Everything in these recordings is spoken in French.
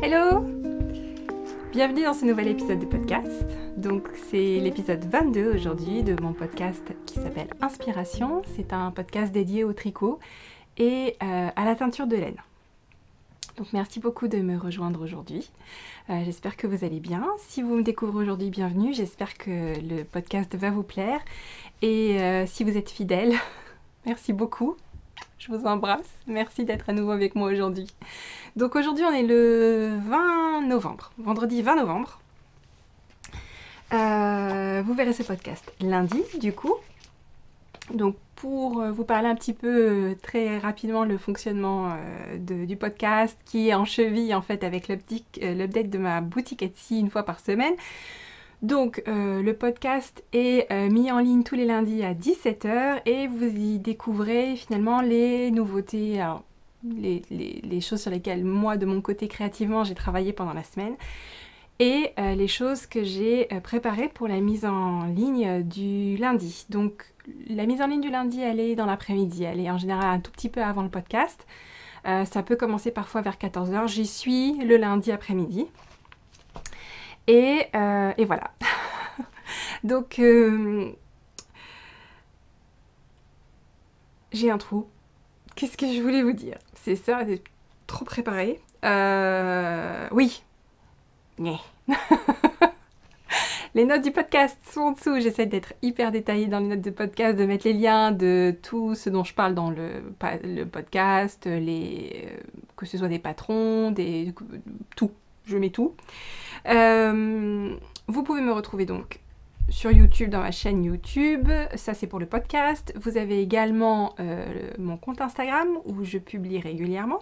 Hello! Bienvenue dans ce nouvel épisode de podcast. Donc c'est l'épisode 22 aujourd'hui de mon podcast qui s'appelle Inspiration. C'est un podcast dédié au tricot et à la teinture de laine. Donc merci beaucoup de me rejoindre aujourd'hui. J'espère que vous allez bien. Si vous me découvrez aujourd'hui, bienvenue. J'espère que le podcast va vous plaire. Et si vous êtes fidèle, merci beaucoup. Je vous embrasse. Merci d'être à nouveau avec moi aujourd'hui. Donc aujourd'hui, on est le 20 novembre, vendredi 20 novembre. Vous verrez ce podcast lundi, du coup. Donc pour vous parler un petit peu très rapidement le fonctionnement du podcast qui est en cheville en fait avec l'update de ma boutique Etsy une fois par semaine. Donc le podcast est mis en ligne tous les lundis à 17h et vous y découvrez finalement les nouveautés, alors, les choses sur lesquelles moi de mon côté créativement j'ai travaillé pendant la semaine et les choses que j'ai préparées pour la mise en ligne du lundi. Donc la mise en ligne du lundi elle est dans l'après-midi, elle est en général un tout petit peu avant le podcast. Ça peut commencer parfois vers 14h, j'y suis le lundi après-midi. Et voilà. Donc, j'ai un trou. Qu'est-ce que je voulais vous dire? C'est ça, c'est trop préparé. Oui. Les notes du podcast sont en dessous. J'essaie d'être hyper détaillée dans les notes de podcast, de mettre les liens de tout ce dont je parle dans le podcast, que ce soit des patrons, tout. Je mets tout. Vous pouvez me retrouver donc sur YouTube, dans ma chaîne YouTube, ça c'est pour le podcast. Vous avez également mon compte Instagram où je publie régulièrement.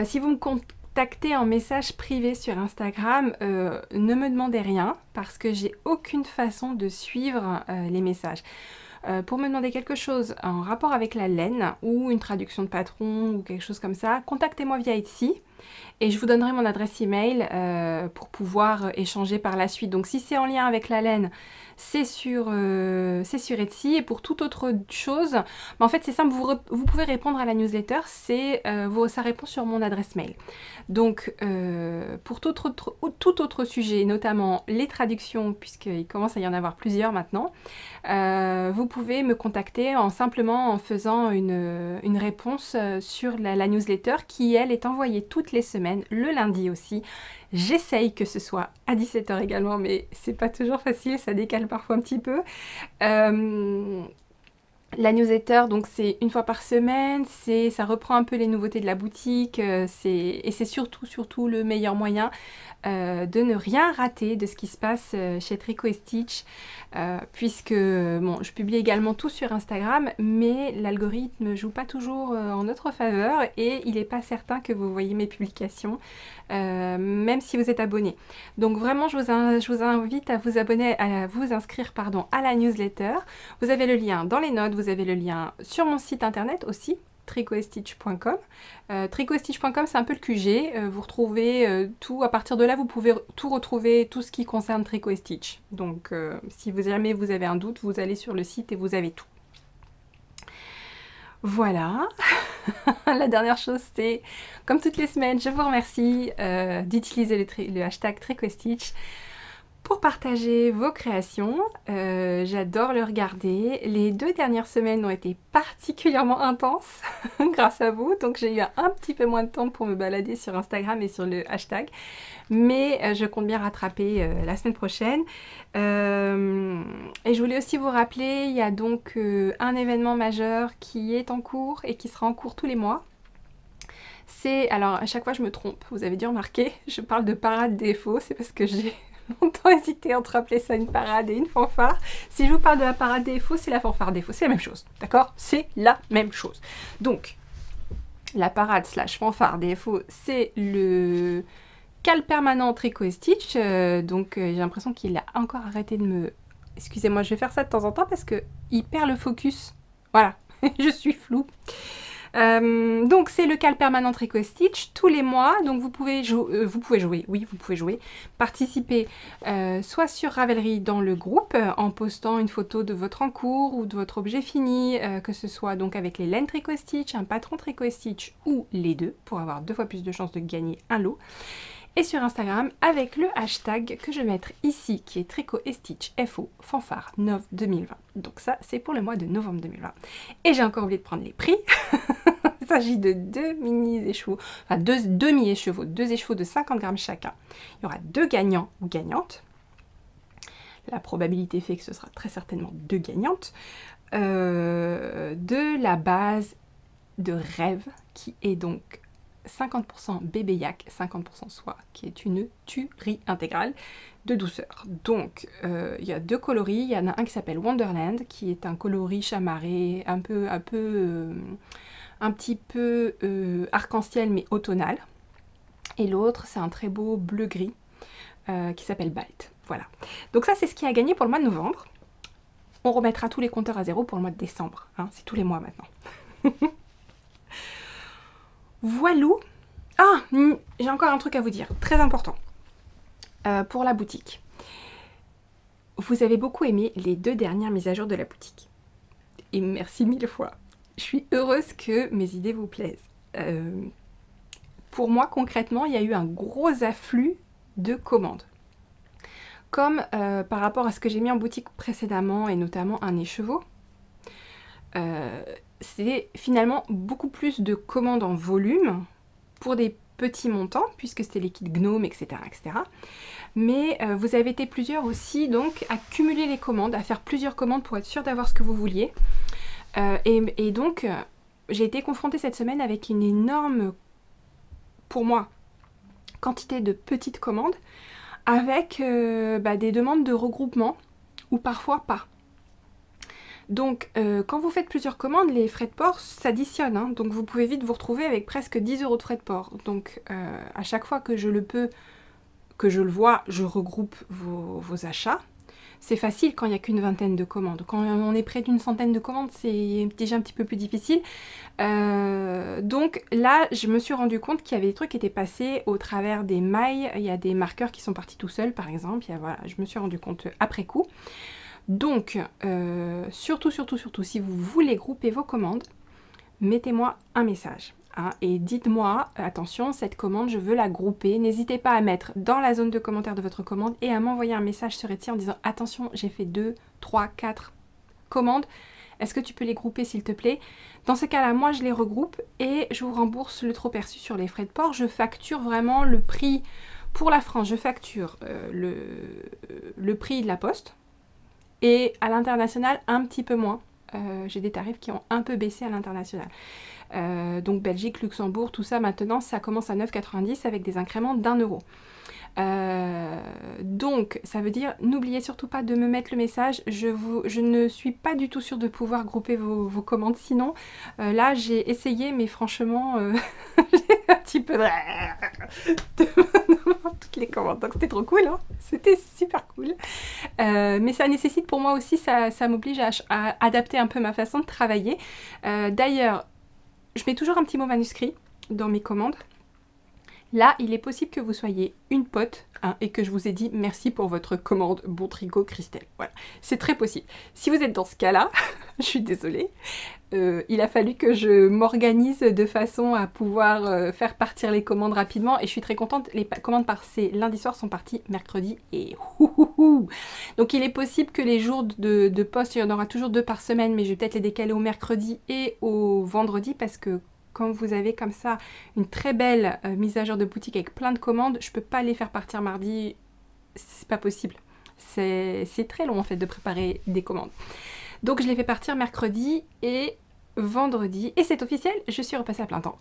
Si vous me contactez en message privé sur Instagram, ne me demandez rien parce que j'ai aucune façon de suivre les messages. Pour me demander quelque chose en rapport avec la laine ou une traduction de patron ou quelque chose comme ça, contactez-moi via Etsy. Et je vous donnerai mon adresse email pour pouvoir échanger par la suite. Donc si c'est en lien avec la laine, c'est sur Etsy. Et pour toute autre chose, en fait c'est simple, vous pouvez répondre à la newsletter, ça répond sur mon adresse mail. Donc pour tout autre sujet, notamment les traductions, puisqu'il commence à y en avoir plusieurs maintenant, vous pouvez me contacter simplement en faisant une réponse sur la newsletter qui, elle, est envoyée toutes les semaines, le lundi aussi. J'essaye que ce soit à 17h également, mais c'est pas toujours facile, ça décale parfois un petit peu. La newsletter, donc c'est une fois par semaine, ça reprend un peu les nouveautés de la boutique, et c'est surtout le meilleur moyen de ne rien rater de ce qui se passe chez Tricot & Stitch, puisque bon, je publie également tout sur Instagram, mais l'algorithme ne joue pas toujours en notre faveur et il n'est pas certain que vous voyez mes publications, même si vous êtes abonné. Donc vraiment, je vous invite à vous abonner, à vous inscrire à la newsletter. Vous avez le lien dans les notes, vous avez le lien sur mon site internet aussi, tricotstitch.com. Tricotstitch.com, c'est un peu le QG. Vous retrouvez tout. À partir de là, vous pouvez tout retrouver, tout ce qui concerne Tricot & Stitch. Donc, si jamais vous avez un doute, vous allez sur le site et vous avez tout. Voilà. La dernière chose, c'est, comme toutes les semaines, je vous remercie d'utiliser le hashtag Tricot & Stitch pour partager vos créations. J'adore le regarder. Les 2 dernières semaines ont été particulièrement intenses grâce à vous. Donc j'ai eu un petit peu moins de temps pour me balader sur Instagram et sur le hashtag. Mais je compte bien rattraper la semaine prochaine. Et je voulais aussi vous rappeler, il y a donc un événement majeur qui est en cours et qui sera en cours tous les mois. Alors à chaque fois je me trompe, vous avez dû remarquer, je parle de parade des faux, c'est parce que j'ai longtemps hésité entre appeler ça une parade et une fanfare. Si je vous parle de la parade des faux, c'est la fanfare des faux, c'est la même chose, d'accord? C'est la même chose. Donc, la parade / fanfare des faux, c'est le cal permanent Tricot & Stitch, donc j'ai l'impression qu'il a encore arrêté de me... Excusez-moi, je vais faire ça de temps en temps parce qu'il perd le focus. Voilà, je suis floue. Donc c'est le cal permanent Tricot Stitch tous les mois, donc vous pouvez jouer, oui vous pouvez jouer, participer soit sur Ravelry dans le groupe en postant une photo de votre encours ou de votre objet fini, que ce soit donc avec les laines Tricot Stitch, un patron Tricot Stitch ou les deux pour avoir 2 fois plus de chances de gagner un lot. Et sur Instagram avec le hashtag que je vais mettre ici qui est Tricot et Stitch FO Fanfare Nov 2020. Donc ça c'est pour le mois de novembre 2020. Et j'ai encore oublié de prendre les prix. Il s'agit de 2 mini-écheveaux, enfin 2 demi-écheveaux, 2 écheveaux de 50 grammes chacun. Il y aura 2 gagnants ou gagnantes. La probabilité fait que ce sera très certainement 2 gagnantes. De la base de Rêve qui est donc 50% bébé yak, 50% soie, qui est une tuerie intégrale de douceur. Donc, il y a 2 coloris. Il y en a un qui s'appelle Wonderland, qui est un coloris chamarré, un petit peu arc-en-ciel, mais automnal. Et l'autre, c'est un très beau bleu-gris, qui s'appelle Balt. Voilà. Donc ça, c'est ce qui a gagné pour le mois de novembre. On remettra tous les compteurs à zéro pour le mois de décembre. Hein, c'est tous les mois maintenant. Voilou. Ah, j'ai encore un truc à vous dire, très important. Pour la boutique. Vous avez beaucoup aimé les 2 dernières mises à jour de la boutique. Et merci 1000 fois. Je suis heureuse que mes idées vous plaisent. Pour moi, concrètement, il y a eu un gros afflux de commandes. Comme par rapport à ce que j'ai mis en boutique précédemment, et notamment un écheveau, c'est finalement beaucoup plus de commandes en volume pour des petits montants, puisque c'était les kits Gnome, etc. etc. Mais vous avez été plusieurs aussi donc à cumuler les commandes, à faire plusieurs commandes pour être sûr d'avoir ce que vous vouliez. Et donc, j'ai été confrontée cette semaine avec une énorme, pour moi, quantité de petites commandes, avec des demandes de regroupement, ou parfois pas. Donc, quand vous faites plusieurs commandes, les frais de port s'additionnent, hein, donc vous pouvez vite vous retrouver avec presque 10 € de frais de port. Donc, à chaque fois que je le peux, que je le vois, je regroupe vos achats. C'est facile quand il n'y a qu'une vingtaine de commandes. Quand on est près d'une centaine de commandes, c'est déjà un petit peu plus difficile. Donc là, je me suis rendu compte qu'il y avait des trucs qui étaient passés au travers des mailles. Il y a des marqueurs qui sont partis tout seuls, par exemple. Voilà, je me suis rendu compte après coup. Donc, surtout, si vous voulez grouper vos commandes, mettez-moi un message. Hein, et dites-moi, attention, cette commande, je veux la grouper. N'hésitez pas à mettre dans la zone de commentaires de votre commande et à m'envoyer un message sur Etsy en disant « Attention, j'ai fait 2, 3, 4 commandes. Est-ce que tu peux les grouper, s'il te plaît ?» Dans ce cas-là, moi, je les regroupe et je vous rembourse le trop perçu sur les frais de port. Je facture vraiment le prix pour la France. Je facture le prix de la poste et à l'international, un petit peu moins. J'ai des tarifs qui ont un peu baissé à l'international. Donc Belgique, Luxembourg, tout ça maintenant ça commence à 9,90 avec des incréments d'1 €. Donc ça veut dire, n'oubliez surtout pas de me mettre le message, je ne suis pas du tout sûre de pouvoir grouper vos commandes sinon. Là j'ai essayé mais franchement j'ai un petit peu de toutes les commandes, donc c'était trop cool, hein, c'était super cool. Mais ça nécessite pour moi aussi, ça m'oblige à adapter un peu ma façon de travailler. D'ailleurs, je mets toujours un petit mot manuscrit dans mes commandes. Là, il est possible que vous soyez une pote hein, et que je vous ai dit merci pour votre commande Bon Tricot Christelle. Voilà, c'est très possible. Si vous êtes dans ce cas-là, je suis désolée. Il a fallu que je m'organise de façon à pouvoir faire partir les commandes rapidement et je suis très contente. Les commandes passées lundi soir sont parties mercredi et donc il est possible que les jours de poste, il y en aura toujours 2 par semaine, mais je vais peut-être les décaler au mercredi et au vendredi parce que quand vous avez comme ça une très belle mise à jour de boutique avec plein de commandes, je peux pas les faire partir mardi, c'est pas possible. C'est très long en fait de préparer des commandes. Donc je les fais partir mercredi et vendredi. Et c'est officiel, je suis repassée à plein temps.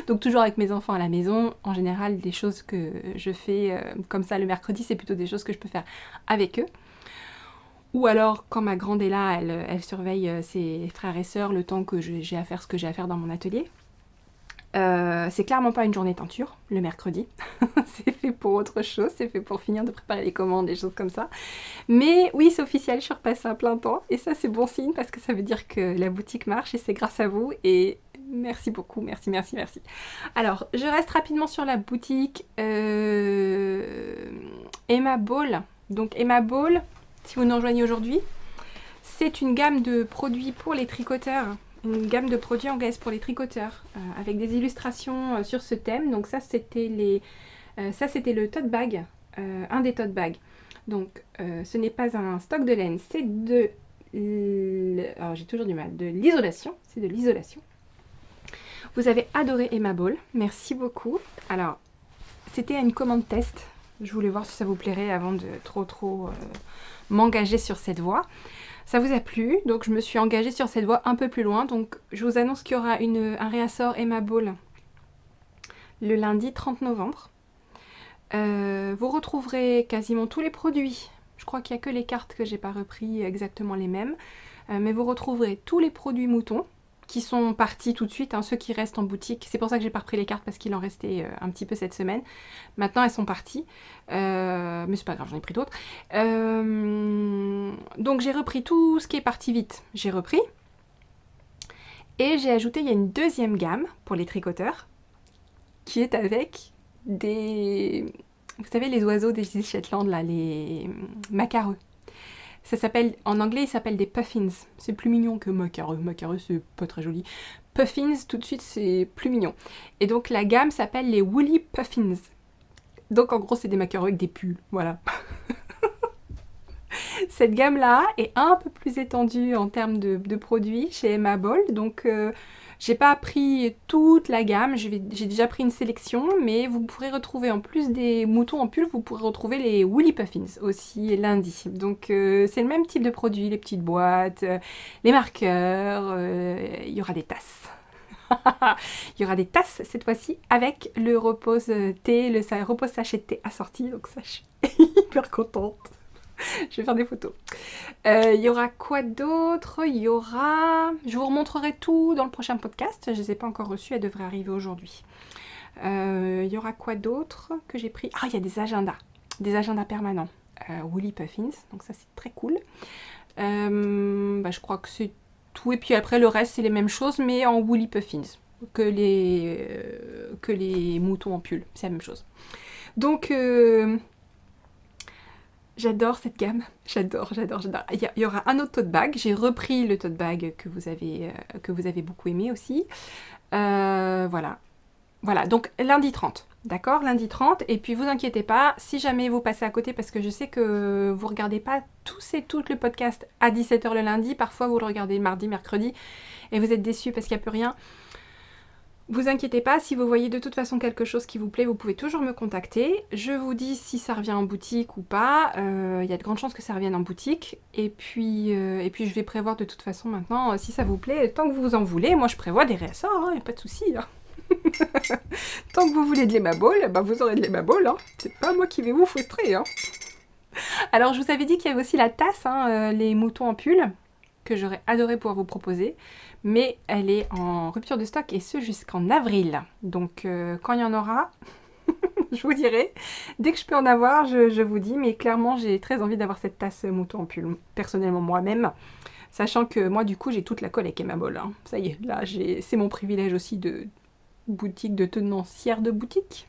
Donc toujours avec mes enfants à la maison. En général, les choses que je fais comme ça le mercredi, c'est plutôt des choses que je peux faire avec eux. Ou alors, quand ma grande est là, elle surveille ses frères et sœurs le temps que j'ai à faire ce que j'ai à faire dans mon atelier. C'est clairement pas une journée teinture, le mercredi. C'est fait pour autre chose, c'est fait pour finir de préparer les commandes, des choses comme ça. Mais oui, c'est officiel, je suis repassée à plein temps. Et ça, c'est bon signe parce que ça veut dire que la boutique marche et c'est grâce à vous. Et merci beaucoup, merci, merci, merci. Alors, je reste rapidement sur la boutique Emma Ball. Donc Emma Ball, si vous nous rejoignez aujourd'hui, c'est une gamme de produits pour les tricoteurs. Une gamme de produits anglaise pour les tricoteurs avec des illustrations sur ce thème. Donc ça c'était le tote bag, un des tote bags. Donc ce n'est pas un stock de laine, c'est de alors j'ai toujours du mal, de l'isolation, c'est de l'isolation. Vous avez adoré Emma Ball, merci beaucoup. Alors c'était une commande test, je voulais voir si ça vous plairait avant de trop m'engager sur cette voie. Ça vous a plu, donc je me suis engagée sur cette voie un peu plus loin. Donc je vous annonce qu'il y aura un réassort Emma Ball le lundi 30 novembre. Vous retrouverez quasiment tous les produits. Je crois qu'il n'y a que les cartes que j'ai pas repris exactement les mêmes. Mais vous retrouverez tous les produits moutons qui sont partis tout de suite, hein, ceux qui restent en boutique. C'est pour ça que j'ai pas repris les cartes parce qu'il en restait un petit peu cette semaine. Maintenant elles sont parties, mais c'est pas grave, j'en ai pris d'autres. Donc j'ai repris tout ce qui est parti vite, j'ai repris. Et j'ai ajouté, il y a une deuxième gamme pour les tricoteurs qui est avec des... Vous savez les oiseaux des îles Shetland là, les macareux. Ça s'appelle, en anglais, il s'appelle des puffins. C'est plus mignon que macareux. Macareux, c'est pas très joli. Puffins, tout de suite, c'est plus mignon. Et donc, la gamme s'appelle les Woolly Puffins. Donc, en gros, c'est des macareux avec des pulls. Voilà. Cette gamme-là est un peu plus étendue en termes de produits chez Emma Ball. Donc, j'ai pas pris toute la gamme. J'ai déjà pris une sélection. Mais vous pourrez retrouver, en plus des moutons en pull, vous pourrez retrouver les Woolly Puffins aussi lundi. Donc, c'est le même type de produit. Les petites boîtes, les marqueurs. Il y aura des tasses. Il y aura des tasses cette fois-ci avec le repose thé, le repose sachet de thé assorti. Donc, ça, je suis hyper contente. Je vais faire des photos. Il y aura quoi d'autre? Il y aura... Je vous remontrerai tout dans le prochain podcast. Je ne les ai pas encore reçus, elles devraient arriver aujourd'hui. Il y aura quoi d'autre que j'ai pris? Ah, il y a des agendas permanents. Woolly Puffins, donc ça c'est très cool. Je crois que c'est tout. Et puis après le reste c'est les mêmes choses, mais en Woolly Puffins que les moutons en pull. C'est la même chose. Donc... j'adore cette gamme, j'adore. Il y aura un autre tote bag, j'ai repris le tote bag que vous avez beaucoup aimé aussi. Voilà, donc lundi 30, d'accord, lundi 30, et puis vous inquiétez pas, si jamais vous passez à côté, parce que je sais que vous regardez pas tout le podcast à 17 h le lundi, parfois vous le regardez mardi, mercredi, et vous êtes déçus parce qu'il n'y a plus rien. Vous inquiétez pas, si vous voyez de toute façon quelque chose qui vous plaît, vous pouvez toujours me contacter. Je vous dis si ça revient en boutique ou pas. Il y a de grandes chances que ça revienne en boutique. Et puis je vais prévoir de toute façon maintenant, si ça vous plaît, tant que vous en voulez. Moi je prévois des réassorts, il n'y a pas de souci. Hein. Tant que vous voulez de l'Emma Ball, vous aurez de l'Emma Ball. Hein. C'est pas moi qui vais vous frustrer. Hein. Alors je vous avais dit qu'il y avait aussi la tasse, les moutons en pull, que j'aurais adoré pouvoir vous proposer. Mais elle est en rupture de stock et ce jusqu'en avril. Donc quand il y en aura, je vous dirai. Dès que je peux en avoir, je vous dis. Mais clairement, j'ai très envie d'avoir cette tasse mouton en pull, personnellement moi-même. Sachant que moi, du coup, j'ai toute la colle avec Emma Ball. Hein. Ça y est, là, c'est mon privilège aussi de boutique, de tenancière de boutique,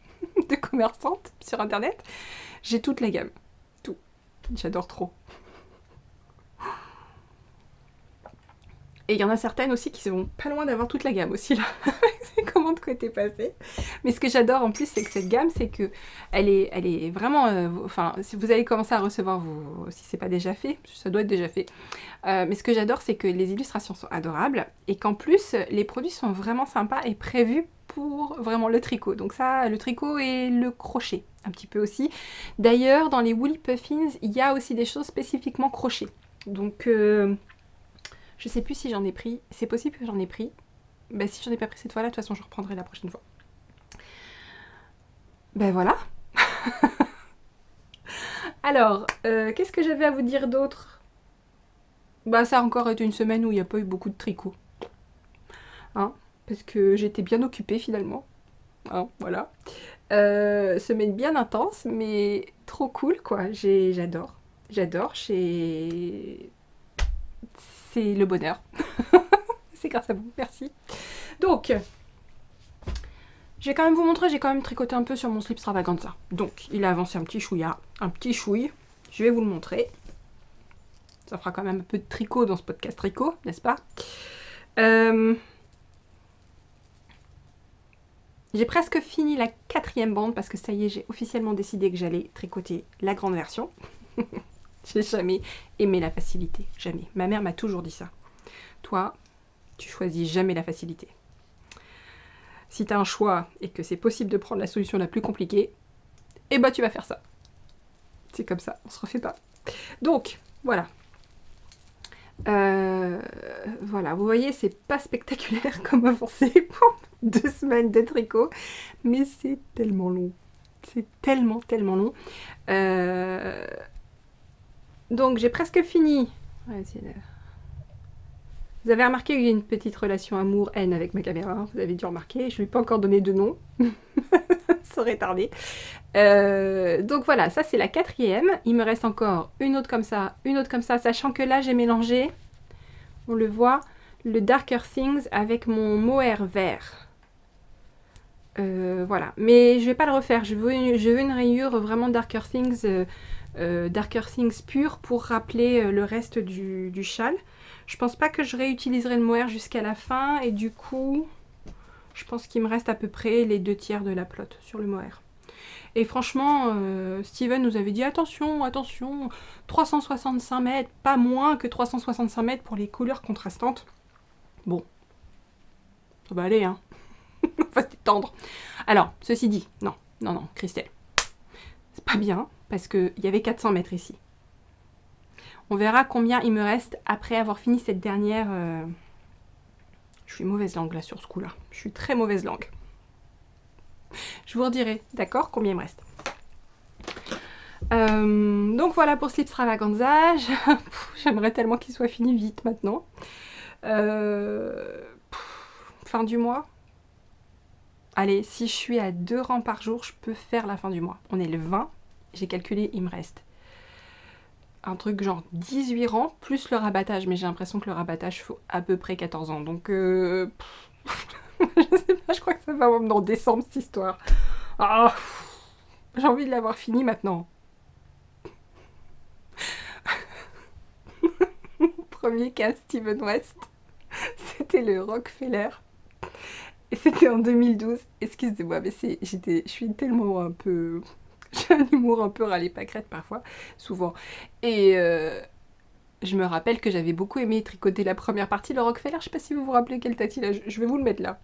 de commerçante sur Internet. J'ai toute la gamme. Tout. J'adore trop. Et il y en a certaines aussi qui sont pas loin d'avoir toute la gamme aussi là, avec ces commandes qui ont été passées. Mais ce que j'adore en plus, c'est que cette gamme, c'est que elle est vraiment... enfin, si vous allez commencer à recevoir, si c'est pas déjà fait, ça doit être déjà fait. Mais ce que j'adore, c'est que les illustrations sont adorables et qu'en plus, les produits sont vraiment sympas et prévus pour vraiment le tricot. Donc ça, le tricot et le crochet, un petit peu aussi. D'ailleurs, dans les Woolly Puffins, il y a aussi des choses spécifiquement crochet. Donc... je sais plus si j'en ai pris. C'est possible que j'en ai pris. Ben, si j'en ai pas pris cette fois-là, de toute façon, je reprendrai la prochaine fois. Ben voilà. Alors, qu'est-ce que j'avais à vous dire d'autre? Bah, ça a encore été une semaine où il n'y a pas eu beaucoup de tricot. Hein? parce que j'étais bien occupée finalement. Hein, voilà. Semaine bien intense, mais trop cool quoi. J'adore. J'adore. C'est le bonheur. C'est grâce à vous, merci. Donc, je vais quand même vous montrer, j'ai quand même tricoté un peu sur mon slip Stravaganza. Donc, il a avancé un petit chouïa, un petit chouille. Je vais vous le montrer. Ça fera quand même un peu de tricot dans ce podcast tricot, n'est-ce pas? J'ai presque fini la 4e bande parce que ça y est, j'ai officiellement décidé que j'allais tricoter la grande version. J'ai jamais aimé la facilité, jamais. Ma mère m'a toujours dit ça. Toi, tu choisis jamais la facilité. Si tu as un choix et que c'est possible de prendre la solution la plus compliquée, eh ben tu vas faire ça. C'est comme ça, on se refait pas. Donc, voilà. Voilà, vous voyez, c'est pas spectaculaire comme avancée pour 2 semaines de tricot, mais c'est tellement long. C'est tellement long. Donc, j'ai presque fini. Vous avez remarqué qu'il y a une petite relation amour-haine avec ma caméra, hein, vous avez dû remarquer. Je ne lui ai pas encore donné de nom. Ça aurait tardé. Donc voilà, ça c'est la 4e. Il me reste encore une autre comme ça, sachant que là j'ai mélangé, on le voit, le Darker Things avec mon mohair vert. Voilà, mais je vais pas le refaire. Je veux une rayure vraiment Darker Things pure pour rappeler le reste du châle. Je pense pas que je réutiliserai le mohair jusqu'à la fin et du coup, je pense qu'il me reste à peu près les 2/3 de la plotte sur le mohair. Et franchement, Steven nous avait dit attention, attention, 365 mètres, pas moins que 365 mètres pour les couleurs contrastantes. Bon, ça va aller, hein. On va se détendre. Alors, ceci dit, non, Christelle, c'est pas bien parce qu'il y avait 400 mètres ici. On verra combien il me reste après avoir fini cette dernière... Je suis mauvaise langue là sur ce coup-là. Je suis très mauvaise langue. Je vous redirai, d'accord, combien il me reste. Donc voilà pour Slip Stravaganza. J'aimerais tellement qu'il soit fini vite maintenant. Fin du mois. Allez, si je suis à 2 rangs par jour, je peux faire la fin du mois. On est le 20. J'ai calculé, il me reste un truc genre 18 rangs, plus le rabattage. Mais j'ai l'impression que le rabattage faut à peu près 14 ans. Donc, je sais pas, je crois que ça va en décembre cette histoire. Ah, j'ai envie de l'avoir fini maintenant. Mon premier cas Steven West, c'était le Rockefeller. Et c'était en 2012. Excusez-moi, mais je suis tellement un peu... J'ai un humour un peu râlé pâquerette parfois, souvent. Et je me rappelle que j'avais beaucoup aimé tricoter la première partie, le Rockefeller. Je sais pas si vous vous rappelez quel tati là, je vais vous le mettre là.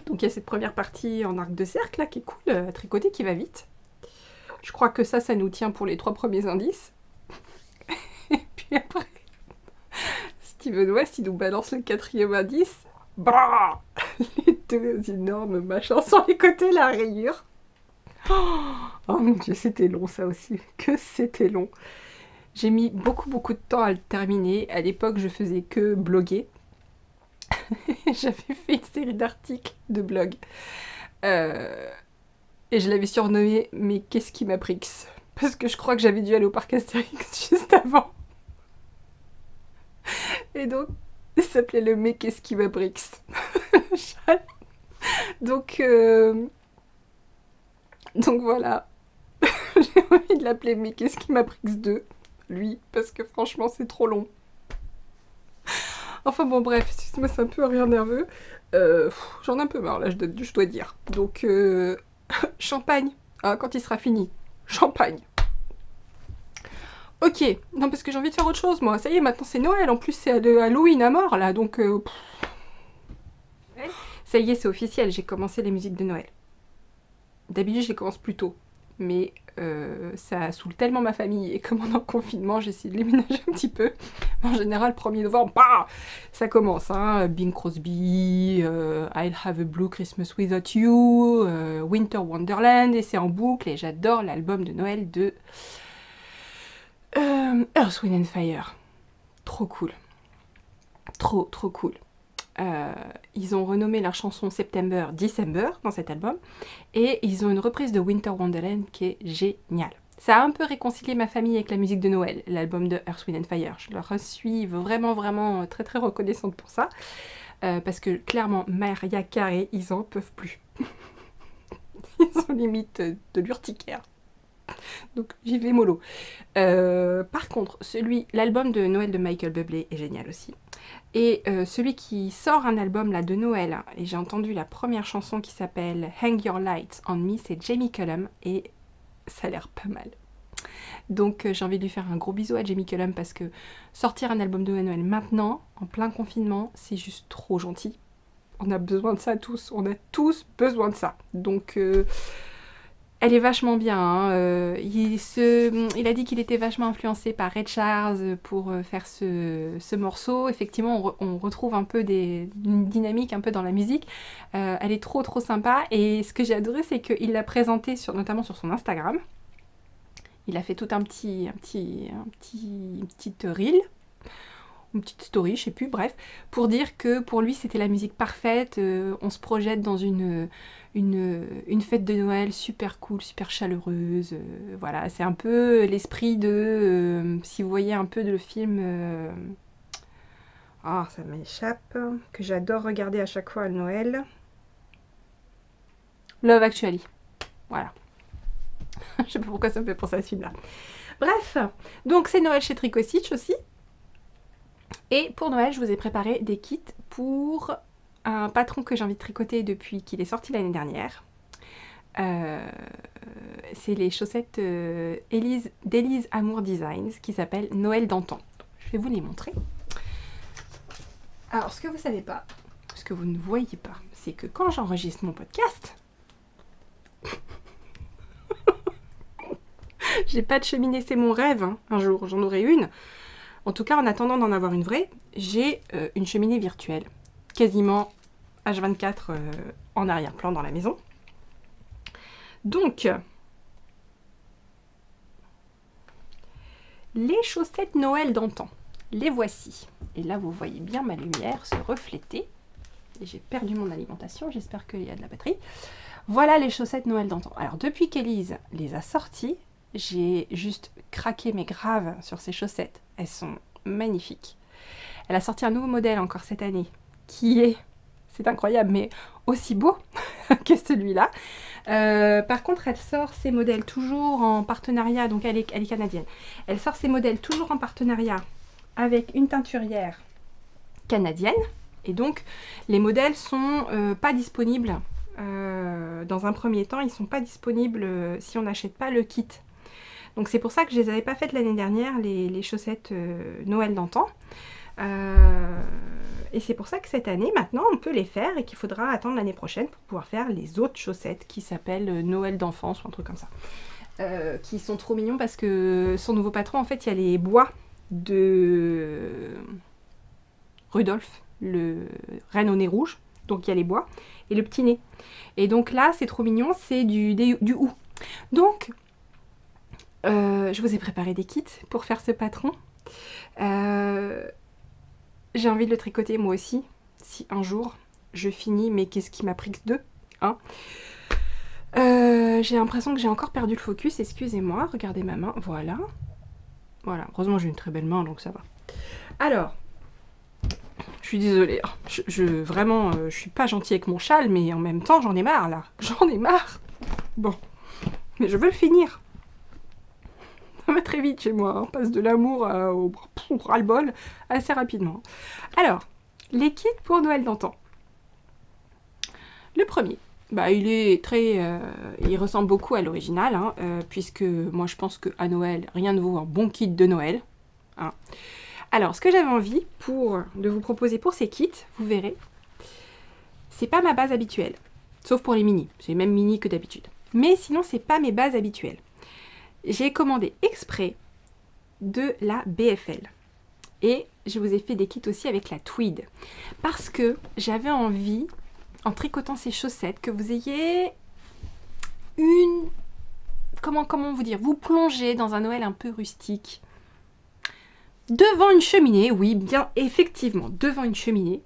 Donc il y a cette première partie en arc de cercle là qui est cool à tricoter, qui va vite. Je crois que ça nous tient pour les 3 premiers indices. Et puis après, Steven West, il nous balance le 4e indice. Bah, les 2 énormes machins sur les côtés, la rayure. Oh mon dieu, c'était long ça aussi, que c'était long. J'ai mis beaucoup de temps à le terminer. À l'époque, je faisais que bloguer. J'avais fait une série d'articles de blog. Et je l'avais surnommé « Mais qu'est-ce qui m'a pris ?» Parce que je crois que j'avais dû aller au parc Astérix juste avant. Et donc, il s'appelait le « Mais qu'est-ce qui m'a pris ?» Donc voilà. J'ai envie de l'appeler « Mais qu'est-ce qui m'a pris 2 ?» lui, parce que franchement, c'est trop long. Enfin bon, bref, excusez-moi, c'est un peu un rire nerveux. J'en ai un peu marre, là, je dois dire. Donc, champagne, hein, quand il sera fini. Champagne. Ok, non, parce que j'ai envie de faire autre chose, moi. Ça y est, maintenant c'est Noël, en plus c'est Halloween à mort, là, donc... Ça y est, c'est officiel, j'ai commencé les musiques de Noël. D'habitude, je les commence plus tôt. Mais ça saoule tellement ma famille et comme on est en confinement, j'essaie de les ménager un petit peu. En général, 1er novembre, bah, ça commence. Hein. Bing Crosby, I'll Have a Blue Christmas Without You, Winter Wonderland, et c'est en boucle. Et j'adore l'album de Noël de Earth, Wind and Fire. Trop cool. Trop cool. Ils ont renommé leur chanson September December dans cet album. Et ils ont une reprise de Winter Wonderland qui est géniale. Ça a un peu réconcilié ma famille avec la musique de Noël, l'album de Earth, Wind & Fire. Je leur suis vraiment, vraiment très, très reconnaissante pour ça. Parce que clairement, Mariah Carey, ils en peuvent plus. Ils ont limite de l'urticaire. Donc j'y vais mollo. Par contre, l'album de Noël de Michael Bublé est génial aussi. Et celui qui sort un album là de Noël, et j'ai entendu la première chanson qui s'appelle Hang Your Lights on Me, c'est Jamie Cullum, et ça a l'air pas mal. Donc j'ai envie de lui faire un gros bisou à Jamie Cullum parce que sortir un album de Noël maintenant, en plein confinement, c'est juste trop gentil. On a besoin de ça tous, on a tous besoin de ça. Donc elle est vachement bien. Hein. Il a dit qu'il était vachement influencé par Ray Charles pour faire ce morceau. Effectivement, on retrouve un peu une dynamique un peu dans la musique. Elle est trop trop sympa. Et ce que j'ai adoré, c'est qu'il l'a présenté notamment sur son Instagram. Il a fait tout un petite reel, une petite story, je sais plus, bref, pour dire que pour lui c'était la musique parfaite. On se projette dans une fête de Noël super cool, super chaleureuse. Voilà, c'est un peu l'esprit de, si vous voyez un peu de le film, ah ça m'échappe, que j'adore regarder à chaque fois à Noël, Love Actually, voilà. Je sais pas pourquoi ça me fait penser à ce film-là. Bref, donc c'est Noël chez Tricot Stitch aussi. Et pour Noël, je vous ai préparé des kits pour un patron que j'ai envie de tricoter depuis qu'il est sorti l'année dernière. C'est les chaussettes d'Élise Amour Designs qui s'appellent Noël d'antan. Je vais vous les montrer. Alors, ce que vous savez pas, ce que vous ne voyez pas, c'est que quand j'enregistre mon podcast, j'ai pas de cheminée, c'est mon rêve, hein. Un jour j'en aurai une. En tout cas, en attendant d'en avoir une vraie, j'ai une cheminée virtuelle, quasiment H24 en arrière-plan dans la maison. Donc, les chaussettes Noël d'antan, les voici. Et là, vous voyez bien ma lumière se refléter. Et j'ai perdu mon alimentation, j'espère qu'il y a de la batterie. Voilà les chaussettes Noël d'antan. Alors, depuis qu'Élise les a sorties, j'ai juste craqué mes graves sur ces chaussettes. Elles sont magnifiques. Elle a sorti un nouveau modèle encore cette année, qui est, c'est incroyable, mais aussi beau que celui-là. Par contre, elle sort ses modèles toujours en partenariat, donc elle est canadienne. Elle sort ses modèles toujours en partenariat avec une teinturière canadienne. Et donc, les modèles sont pas disponibles. Dans un premier temps, ils sont pas disponibles si on n'achète pas le kit. Donc c'est pour ça que je les avais pas faites l'année dernière, les chaussettes Noël d'antan. Et c'est pour ça que cette année, maintenant, on peut les faire et qu'il faudra attendre l'année prochaine pour pouvoir faire les autres chaussettes qui s'appellent Noël d'enfance ou un truc comme ça. Qui sont trop mignons parce que son nouveau patron, en fait, il y a les bois de Rudolph, le renne au nez rouge. Donc il y a les bois et le petit nez. Et donc là, c'est trop mignon, c'est du hou. Donc, je vous ai préparé des kits pour faire ce patron. J'ai envie de le tricoter moi aussi, si un jour je finis, mais qu'est-ce qui m'a pris que 2 hein. J'ai l'impression que j'ai encore perdu le focus, excusez-moi, regardez ma main, voilà. Voilà, heureusement j'ai une très belle main, donc ça va. Alors, je suis désolée, hein. Vraiment, je suis pas gentille avec mon châle, mais en même temps, j'en ai marre, là. J'en ai marre. Bon, mais je veux le finir. Ça va très vite chez moi, hein. On passe de l'amour au ras-le-bol assez rapidement. Alors, les kits pour Noël d'antan. Le premier, bah, il ressemble beaucoup à l'original, hein, puisque moi je pense qu'à Noël, rien ne vaut un bon kit de Noël. Hein. Alors, ce que j'avais envie de vous proposer pour ces kits, vous verrez, c'est pas ma base habituelle, sauf pour les mini, c'est même mini que d'habitude. Mais sinon, c'est pas mes bases habituelles. J'ai commandé exprès de la BFL. Et je vous ai fait des kits aussi avec la tweed. Parce que j'avais envie, en tricotant ces chaussettes, que vous ayez une... Comment vous dire? Vous plongez dans un Noël un peu rustique. Devant une cheminée, oui, bien effectivement, devant une cheminée.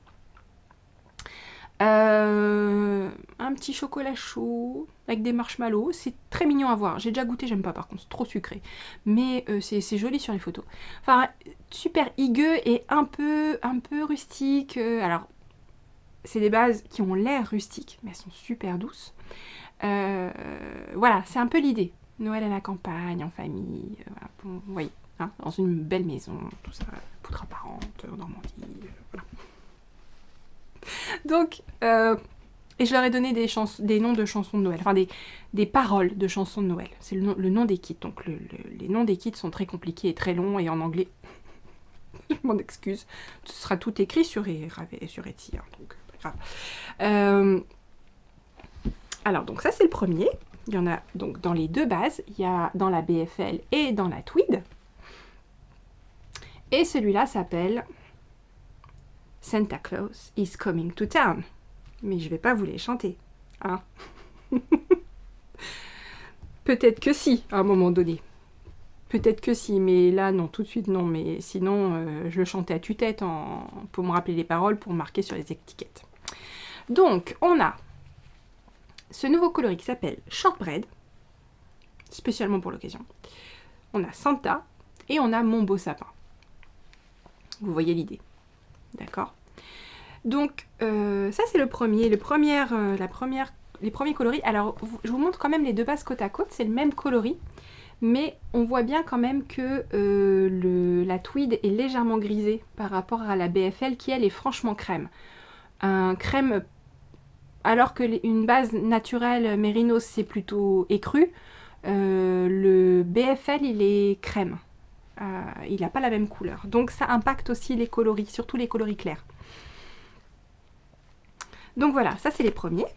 Un petit chocolat chaud avec des marshmallows. C'est très mignon à voir. J'ai déjà goûté, j'aime pas par contre, c'est trop sucré. Mais c'est joli sur les photos. Enfin, super higueux et un peu rustique. Alors, c'est des bases qui ont l'air rustiques, mais elles sont super douces. Voilà, c'est un peu l'idée. Noël à la campagne, en famille, voilà, vous voyez, hein, dans une belle maison, tout ça, poudre apparente, en Normandie, voilà. Donc, et je leur ai donné des noms de chansons de Noël, enfin des paroles de chansons de Noël. C'est le nom des kits, donc les noms des kits sont très compliqués et très longs, et en anglais, je m'en excuse, ce sera tout écrit sur Etsy, hein, donc pas grave. Alors, donc ça c'est le premier. Il y en a donc dans les deux bases. Il y a dans la BFL et dans la Tweed. Et celui-là s'appelle Santa Claus is coming to town. Mais je vais pas vous les chanter. Hein. Peut-être que si, à un moment donné. Peut-être que si, mais là non, tout de suite non. Mais sinon, je le chantais à tue-tête pour me rappeler les paroles, pour marquer sur les étiquettes. Donc, on a ce nouveau coloris qui s'appelle Shortbread, spécialement pour l'occasion. On a Santa et on a Mon Beau Sapin. Vous voyez l'idée, d'accord? Donc ça c'est le premier, les premiers coloris. Alors je vous montre quand même les deux bases côte à côte, c'est le même coloris, mais on voit bien quand même que la Tweed est légèrement grisée par rapport à la BFL qui elle est franchement crème. Un crème. Alors que une base naturelle Mérinos c'est plutôt écru, le BFL il est crème. Il n'a pas la même couleur. Donc ça impacte aussi les coloris, surtout les coloris clairs. Donc voilà, ça c'est les premiers.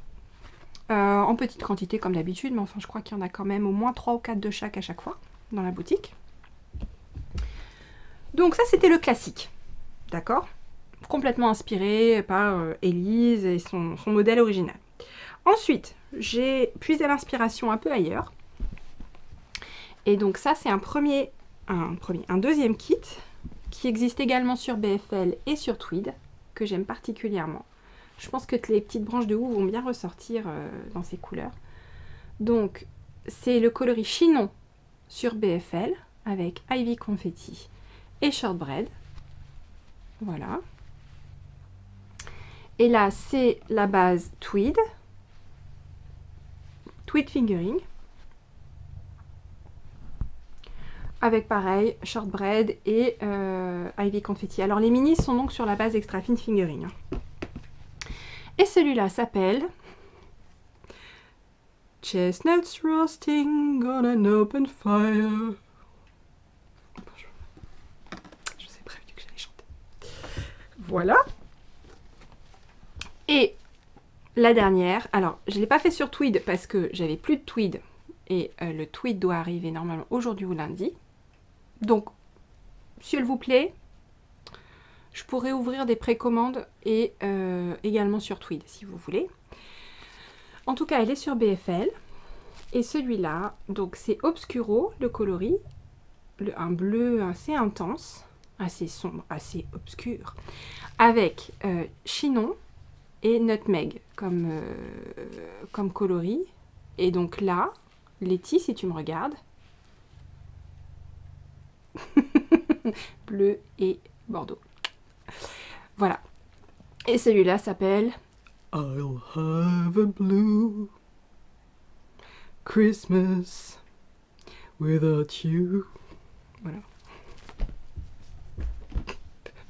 En petite quantité comme d'habitude, mais enfin je crois qu'il y en a quand même au moins 3 ou 4 de chaque à chaque fois dans la boutique. Donc ça c'était le classique. D'accord ? Complètement inspiré par Élise et son modèle original. Ensuite, j'ai puisé l'inspiration un peu ailleurs. Et donc ça, c'est un deuxième kit qui existe également sur BFL et sur Tweed, que j'aime particulièrement. Je pense que les petites branches de houx vont bien ressortir dans ces couleurs. Donc, c'est le coloris Chinon sur BFL, avec Ivy Confetti et Shortbread. Voilà. Et là, c'est la base Tweed Fingering, avec pareil, Shortbread et Ivy Confetti. Alors les minis sont donc sur la base Extra Fine Fingering. Et celui-là s'appelle Chestnuts Roasting on an Open Fire. Je sais prévenu que j'allais chanter. Voilà. Et la dernière, alors je ne l'ai pas fait sur Tweed parce que j'avais plus de Tweed et le Tweed doit arriver normalement aujourd'hui ou lundi. Donc, si elle vous plaît, je pourrais ouvrir des précommandes et également sur Tweed si vous voulez. En tout cas, elle est sur BFL. Et celui-là, donc c'est Obscuro, le coloris, un bleu assez intense, assez sombre, assez obscur, avec Chinon et Nutmeg comme coloris. Et donc là, Letty, si tu me regardes, bleu et bordeaux. Voilà. Et celui-là s'appelle I'll have a blue Christmas without you. Voilà.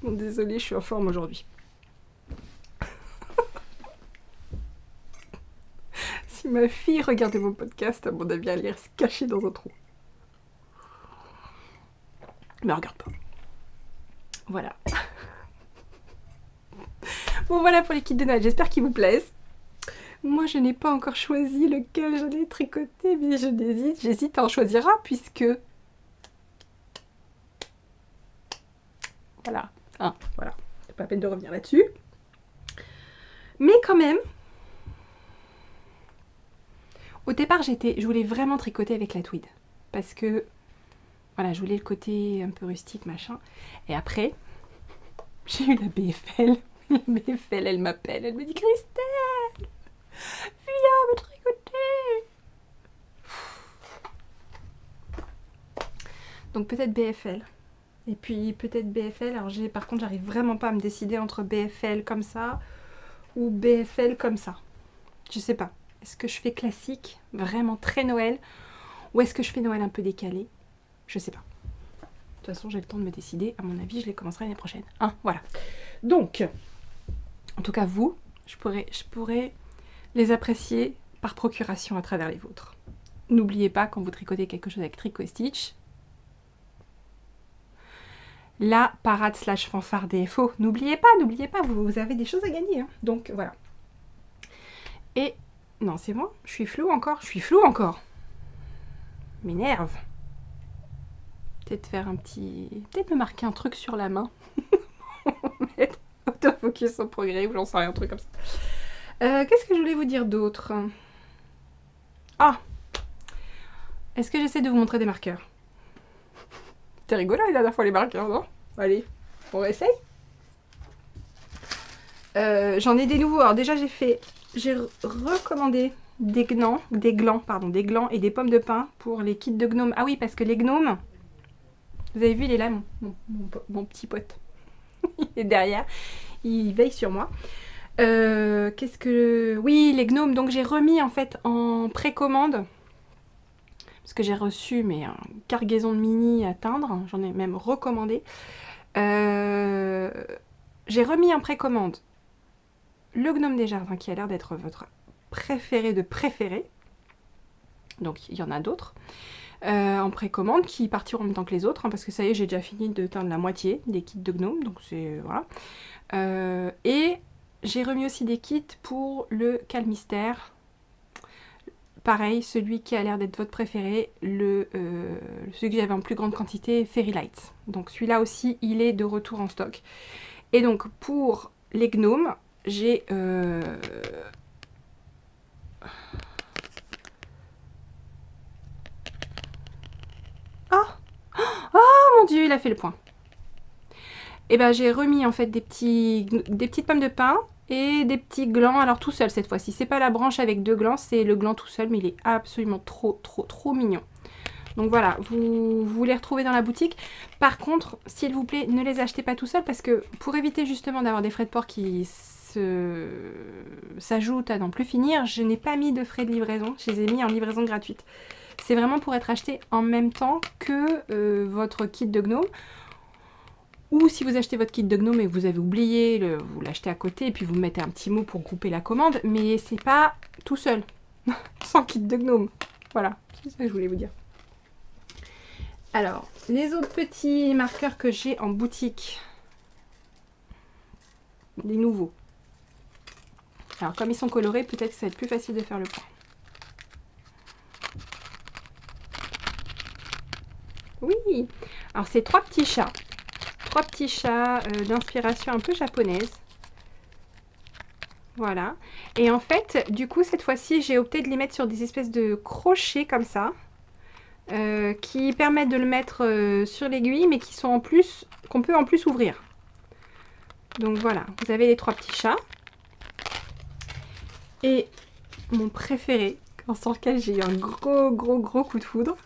Bon, désolée, je suis en forme aujourd'hui. Si ma fille regardait mon podcast, à mon avis, elle irait se cacher dans un trou. Mais regarde pas. Voilà. Bon, voilà pour les kits de Noël. J'espère qu'ils vous plaisent. Moi, je n'ai pas encore choisi lequel j'allais tricoter, mais j'hésite à en choisir un, puisque... Voilà. Hein, voilà. C'est pas la peine de revenir là-dessus. Mais quand même... Au départ, je voulais vraiment tricoter avec la Tweed. Parce que... Voilà, je voulais le côté un peu rustique, machin. Et après, j'ai eu la BFL. BFL, elle m'appelle, elle me dit Christelle, viens me tricoter. Donc peut-être BFL. Et puis peut-être BFL. Alors par contre, j'arrive vraiment pas à me décider entre BFL comme ça ou BFL comme ça. Je sais pas. Est-ce que je fais classique, vraiment très Noël, ou est-ce que je fais Noël un peu décalé? Je sais pas. De toute façon, j'ai le temps de me décider. À mon avis, je les commencerai l'année prochaine. Hein, voilà. Donc, en tout cas, vous, je pourrais les apprécier par procuration à travers les vôtres. N'oubliez pas, quand vous tricotez quelque chose avec Tricot Stitch, la parade slash fanfare DFO. N'oubliez pas, vous avez des choses à gagner. Hein. Donc, voilà. Et, non, c'est moi, je suis floue encore. M'énerve. Peut-être me marquer un truc sur la main. Mettre autofocus au progrès ou j'en sais rien, un truc comme ça. Qu'est-ce que je voulais vous dire d'autre? Ah! Est-ce que j'essaie de vous montrer des marqueurs? C'était rigolo la dernière fois les marqueurs, non? Allez, on essaye. J'en ai des nouveaux. Alors déjà j'ai recommandé des glands et des pommes de pin pour les kits de gnomes. Ah oui, parce que les gnomes, vous avez vu, il est là, mon petit pote. Il est derrière, il veille sur moi. Oui, les gnomes, donc j'ai remis en fait en précommande, parce que j'ai reçu une cargaison de mini à teindre, j'en ai même recommandé. J'ai remis en précommande le gnome des jardins qui a l'air d'être votre préféré de préféré. Donc il y en a d'autres en précommande qui partiront en même temps que les autres, hein, parce que ça y est, j'ai déjà fini de teindre la moitié des kits de gnome, donc c'est voilà. Et j'ai remis aussi des kits pour le calmystère. Pareil, celui qui a l'air d'être votre préféré, celui que j'avais en plus grande quantité, Fairy Lights. Donc celui-là aussi, il est de retour en stock. Et donc pour les gnomes, j'ai... Oh mon Dieu, il a fait le point. Et ben j'ai remis en fait des petites pommes de pin et des petits glands, alors tout seul cette fois-ci. C'est pas la branche avec deux glands, c'est le gland tout seul, mais il est absolument trop mignon. Donc voilà, vous les retrouvez dans la boutique. Par contre, s'il vous plaît, ne les achetez pas tout seul, parce que pour éviter justement d'avoir des frais de port qui s'ajoutent à n'en plus finir, je n'ai pas mis de frais de livraison, je les ai mis en livraison gratuite. C'est vraiment pour être acheté en même temps que votre kit de gnome. Ou si vous achetez votre kit de gnome et que vous avez oublié, vous l'achetez à côté et puis vous mettez un petit mot pour grouper la commande. Mais c'est pas tout seul, sans kit de gnome. Voilà, c'est ça que je voulais vous dire. Alors, les autres petits marqueurs que j'ai en boutique. Les nouveaux. Alors, comme ils sont colorés, peut-être que ça va être plus facile de faire le point. Oui! Alors, c'est trois petits chats. Trois petits chats d'inspiration un peu japonaise. Voilà. Et en fait, du coup, cette fois-ci, j'ai opté de les mettre sur des espèces de crochets comme ça. Qui permettent de le mettre sur l'aiguille, mais qui sont en plus, qu'on peut en plus ouvrir. Donc voilà, vous avez les trois petits chats. Et mon préféré, sur lequel j'ai eu un gros coup de foudre,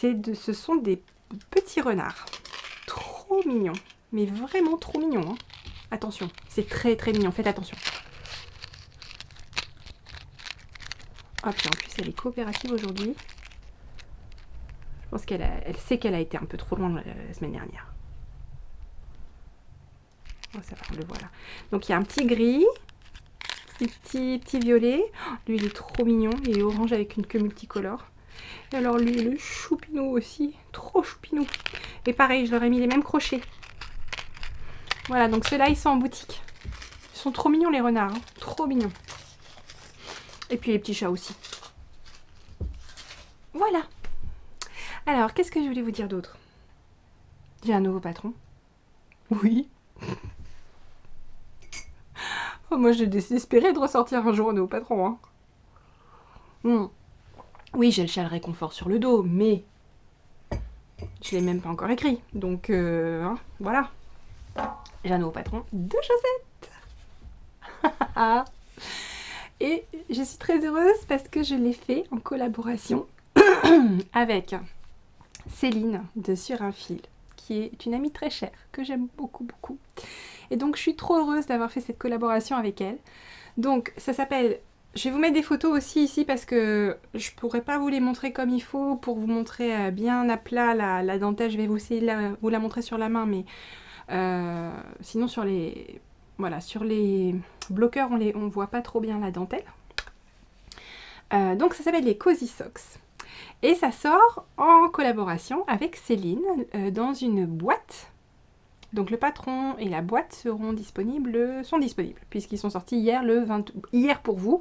ce sont des petits renards. Trop mignons, mais vraiment trop mignons. Hein. Attention, c'est très mignon, faites attention. Ah, puis en plus, elle est coopérative aujourd'hui. Je pense qu'elle sait qu'elle a été un peu trop loin la semaine dernière. Oh, ça va, on le voit là. Donc, il y a un petit gris, petit violet. Oh, lui, il est trop mignon. Il est orange avec une queue multicolore. Et alors, lui, le choupinou aussi. Trop choupinou. Et pareil, je leur ai mis les mêmes crochets. Voilà, donc ceux-là, ils sont en boutique. Ils sont trop mignons, les renards. Hein. Trop mignons. Et puis les petits chats aussi. Voilà. Alors, qu'est-ce que je voulais vous dire d'autre? J'ai un nouveau patron. Oui. Oh, moi, j'ai désespéré de ressortir un jour un nouveau patron. Hein. Oui, j'ai le châle réconfort sur le dos, mais je l'ai même pas encore écrit. Donc, hein, voilà. j'ai un nouveau patron de chaussettes. Et je suis très heureuse parce que je l'ai fait en collaboration avec Céline de Sur un fil, qui est une amie très chère, que j'aime beaucoup beaucoup. Et donc je suis trop heureuse d'avoir fait cette collaboration avec elle. Donc ça s'appelle... Je vais vous mettre des photos aussi ici parce que je pourrais pas vous les montrer comme il faut pour vous montrer bien à plat la dentelle. Je vais vous essayer de vous la montrer sur la main, mais sinon sur les... Voilà, sur les bloqueurs, on voit pas trop bien la dentelle. Donc ça s'appelle les Cozy Socks. Et ça sort en collaboration avec Céline dans une boîte. Donc le patron et la boîte sont disponibles puisqu'ils sont sortis hier, hier pour vous,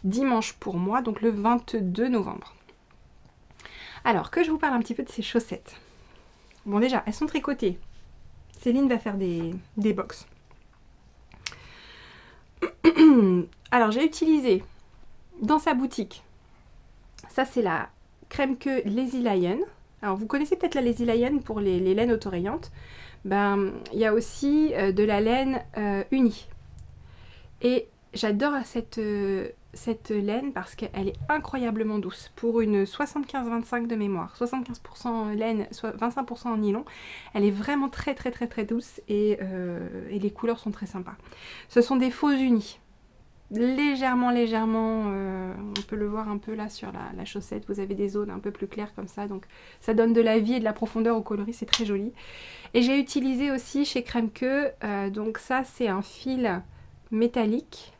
dimanche pour moi, donc le 22 novembre. Alors que je vous parle un petit peu de ces chaussettes. Bon déjà, elles sont tricotées. Céline va faire des box. Alors j'ai utilisé dans sa boutique, ça c'est la crème queue Lazy Lion. Alors vous connaissez peut-être la Lazy Lion pour les laines autorayantes. Ben il y a aussi de la laine unie. Et j'adore cette laine parce qu'elle est incroyablement douce. Pour une 75-25 de mémoire, 75% laine, 25% en nylon, elle est vraiment très douce et les couleurs sont très sympas. Ce sont des faux unis. Légèrement, on peut le voir un peu là sur la chaussette, vous avez des zones un peu plus claires comme ça, donc ça donne de la vie et de la profondeur au coloris, c'est très joli. Et j'ai utilisé aussi chez Crème Queue, donc ça c'est un fil métallique,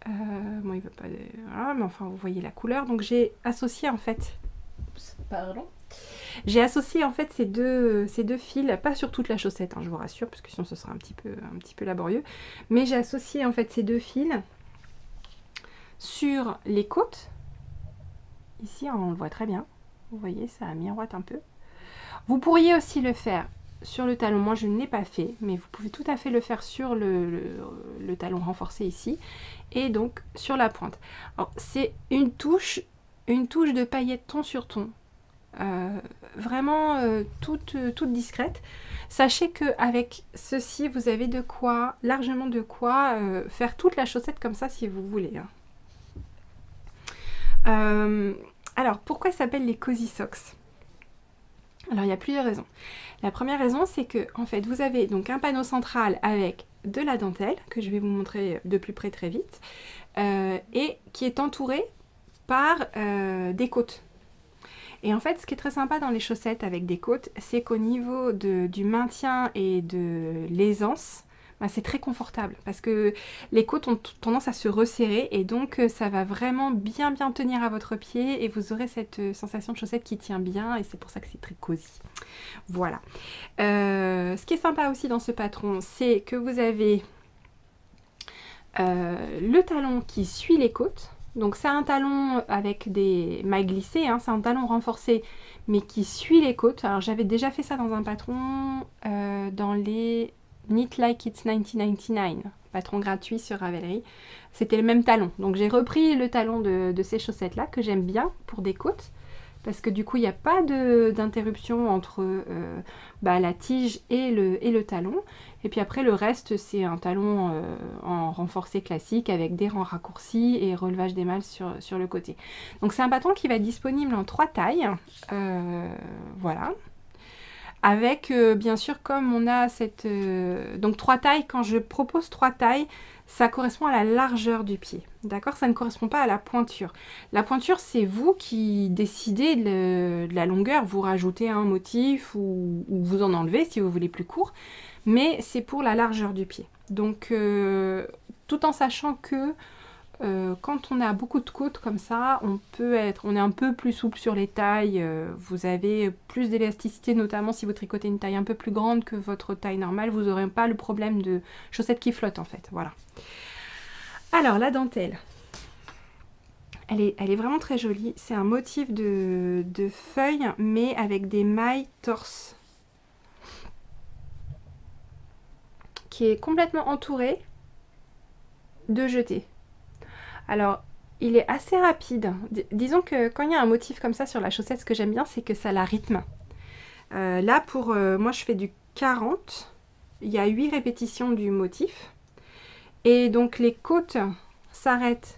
bon il veut pas, voilà, mais enfin vous voyez la couleur, donc j'ai associé en fait, pardon. J'ai associé en fait ces deux fils, pas sur toute la chaussette, hein, je vous rassure, parce que sinon ce sera un petit peu laborieux. Mais j'ai associé en fait ces deux fils sur les côtes. Ici, on le voit très bien. Vous voyez, ça miroite un peu. Vous pourriez aussi le faire sur le talon. Moi, je ne l'ai pas fait, mais vous pouvez tout à fait le faire sur le talon renforcé ici. Et donc sur la pointe. Alors, c'est une touche de paillettes ton sur ton. Vraiment toute discrète. Sachez qu'avec ceci vous avez largement de quoi faire toute la chaussette comme ça si vous voulez, hein. Alors pourquoi ça s'appelle les Cozy Socks? Alors il y a plusieurs raisons. La première raison c'est que en fait vous avez donc un panneau central avec de la dentelle que je vais vous montrer de plus près très vite et qui est entouré par des côtes. Et en fait, ce qui est très sympa dans les chaussettes avec des côtes, c'est qu'au niveau du maintien et de l'aisance, ben c'est très confortable parce que les côtes ont tendance à se resserrer et donc ça va vraiment bien tenir à votre pied et vous aurez cette sensation de chaussette qui tient bien et c'est pour ça que c'est très cosy. Voilà. Ce qui est sympa aussi dans ce patron, c'est que vous avez le talon qui suit les côtes. Donc c'est un talon avec des mailles glissées, hein, c'est un talon renforcé mais qui suit les côtes. Alors j'avais déjà fait ça dans un patron dans les Knit Like It's 1999, patron gratuit sur Ravelry. C'était le même talon. Donc j'ai repris le talon de ces chaussettes là que j'aime bien pour des côtes. Parce que du coup il n'y a pas d'interruption entre la tige et le talon. Et puis après le reste c'est un talon en renforcé classique avec des rangs raccourcis et relevage des malles sur le côté. Donc c'est un patron qui va être disponible en 3 tailles. Voilà. Avec bien sûr comme on a cette... donc 3 tailles, quand je propose 3 tailles, ça correspond à la largeur du pied. D'accord? Ça ne correspond pas à la pointure. La pointure, c'est vous qui décidez de la longueur. Vous rajoutez un motif ou vous en enlevez si vous voulez plus court. Mais c'est pour la largeur du pied. Donc, tout en sachant que quand on a beaucoup de côtes comme ça, on est un peu plus souple sur les tailles. Vous avez plus d'élasticité, notamment si vous tricotez une taille un peu plus grande que votre taille normale. Vous n'aurez pas le problème de chaussettes qui flottent en fait. Voilà. Alors la dentelle, elle est vraiment très jolie. C'est un motif de feuilles mais avec des mailles torse qui est complètement entouré de jetés. Alors il est assez rapide. Disons que quand il y a un motif comme ça sur la chaussette, ce que j'aime bien c'est que ça la rythme. Là pour moi je fais du 40 il y a 8 répétitions du motif. Et donc les côtes s'arrêtent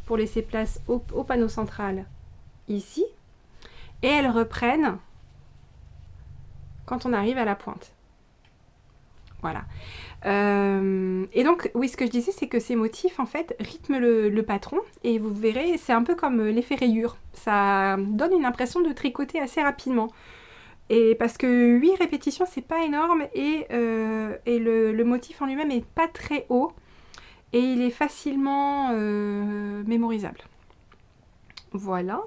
pour laisser place au panneau central ici. Et elles reprennent quand on arrive à la pointe. Voilà. Et donc, oui, ce que je disais, c'est que ces motifs, en fait, rythment le patron. Et vous verrez, c'est un peu comme l'effet rayure. Ça donne une impression de tricoter assez rapidement. Et parce que 8 répétitions, c'est pas énorme. Et le motif en lui-même est pas très haut. Et il est facilement mémorisable. Voilà.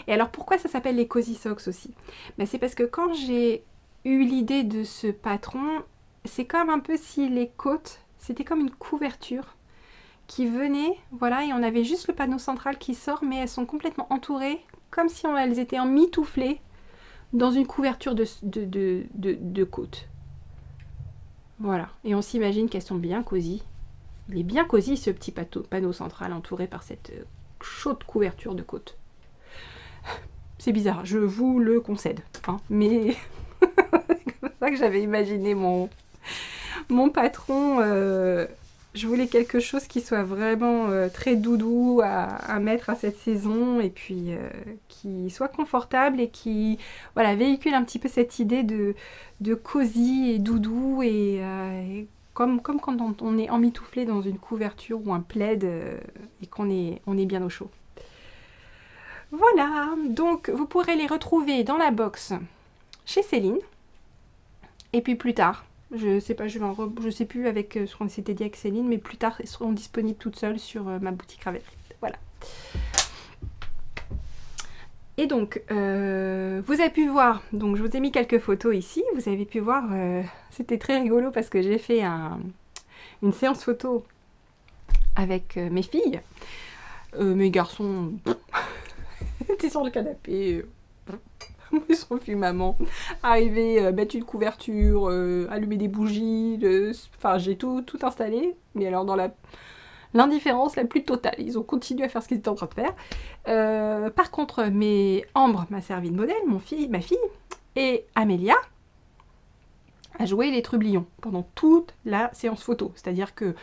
Et alors, pourquoi ça s'appelle les Cozy Socks aussi? Ben, c'est parce que quand j'ai eu l'idée de ce patron, c'est comme un peu si les côtes, c'était comme une couverture qui venait, voilà, et on avait juste le panneau central qui sort, mais elles sont complètement entourées, comme si elles étaient emmitouflées dans une couverture de côtes. Voilà, et on s'imagine qu'elles sont bien cosy. Il est bien cosy ce petit panneau central entouré par cette chaude couverture de côtes. C'est bizarre, je vous le concède, hein, mais c'est comme ça que j'avais imaginé mon patron. Je voulais quelque chose qui soit vraiment très doudou à mettre à cette saison et puis qui soit confortable et qui voilà, véhicule un petit peu cette idée de cosy et doudou et comme quand on est emmitouflé dans une couverture ou un plaid et on est bien au chaud. Voilà, donc vous pourrez les retrouver dans la box chez Céline. Et puis plus tard, je sais pas, je sais plus avec ce qu'on s'était dit avec Céline, mais plus tard, elles seront disponibles toutes seules sur ma boutique Ravelry. Voilà. Et donc, vous avez pu voir, donc je vous ai mis quelques photos ici, vous avez pu voir, c'était très rigolo parce que j'ai fait une séance photo avec mes filles. Mes garçons étaient sur le canapé. Ils sont vus maman arriver, mettre une couverture, allumer des bougies, enfin j'ai tout installé, mais alors dans l'indifférence la plus totale. Ils ont continué à faire ce qu'ils étaient en train de faire. Par contre, Ambre m'a servi de modèle, ma fille, et Amélia a joué les trublions pendant toute la séance photo. C'est-à-dire que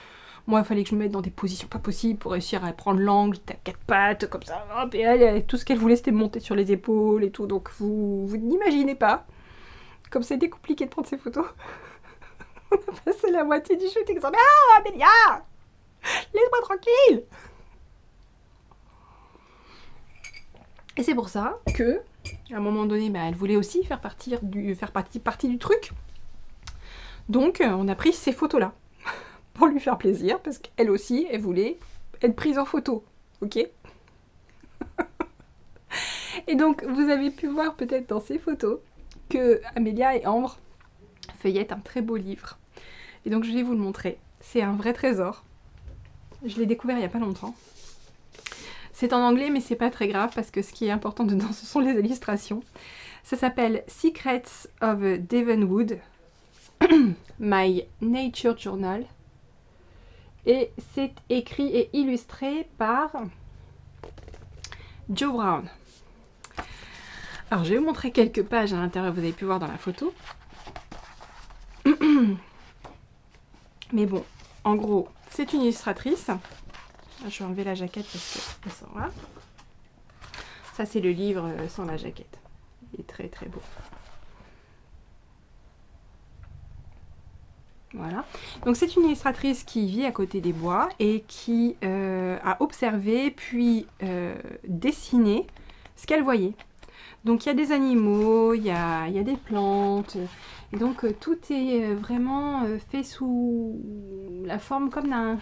moi, il fallait que je me mette dans des positions pas possibles pour réussir à prendre l'angle, j'étais à 4 pattes, comme ça, hop, et elle, tout ce qu'elle voulait, c'était monter sur les épaules et tout, donc vous n'imaginez pas comme c'était compliqué de prendre ces photos. On a passé la moitié du shooting en disant « Ah, Amélia, laisse-moi tranquille !» Et c'est pour ça que, à un moment donné, elle voulait aussi faire partie du truc. Donc, on a pris ces photos-là. Pour lui faire plaisir, parce qu'elle aussi, elle voulait être prise en photo, ok? Et donc, vous avez pu voir peut-être dans ces photos que Amélia et Ambre feuillettent un très beau livre. Et donc, je vais vous le montrer. C'est un vrai trésor. Je l'ai découvert il n'y a pas longtemps. C'est en anglais, mais c'est pas très grave, parce que ce qui est important dedans, ce sont les illustrations. Ça s'appelle Secrets of Devonwood, My Nature Journal. Et c'est écrit et illustré par Jo Brown. Alors, je vais vous montrer quelques pages à l'intérieur, vous avez pu voir dans la photo. Mais bon, en gros, c'est une illustratrice. Je vais enlever la jaquette parce qu'elle sort là. Ça, c'est le livre sans la jaquette. Il est très très beau. Voilà. Donc c'est une illustratrice qui vit à côté des bois et qui a observé puis dessiné ce qu'elle voyait. Donc il y a des animaux, il y a des plantes, et donc tout est vraiment fait sous la forme comme d'un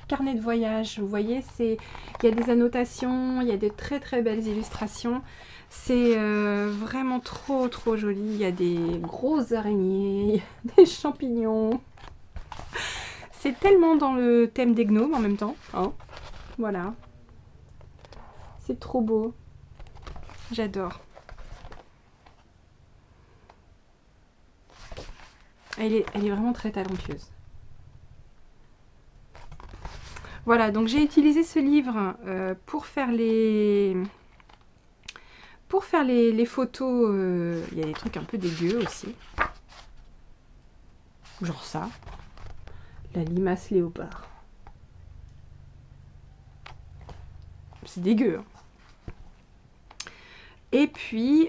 carnet de voyage. Vous voyez, il y a des annotations, il y a de très très belles illustrations. C'est vraiment trop trop joli. Il y a des grosses araignées, des champignons. C'est tellement dans le thème des gnomes en même temps. Hein, voilà. C'est trop beau. J'adore. Elle est vraiment très talentueuse. Voilà, donc j'ai utilisé ce livre pour faire les photos. Il y a des trucs un peu dégueux aussi. Genre ça. La limace léopard. C'est dégueu. Hein. Et puis...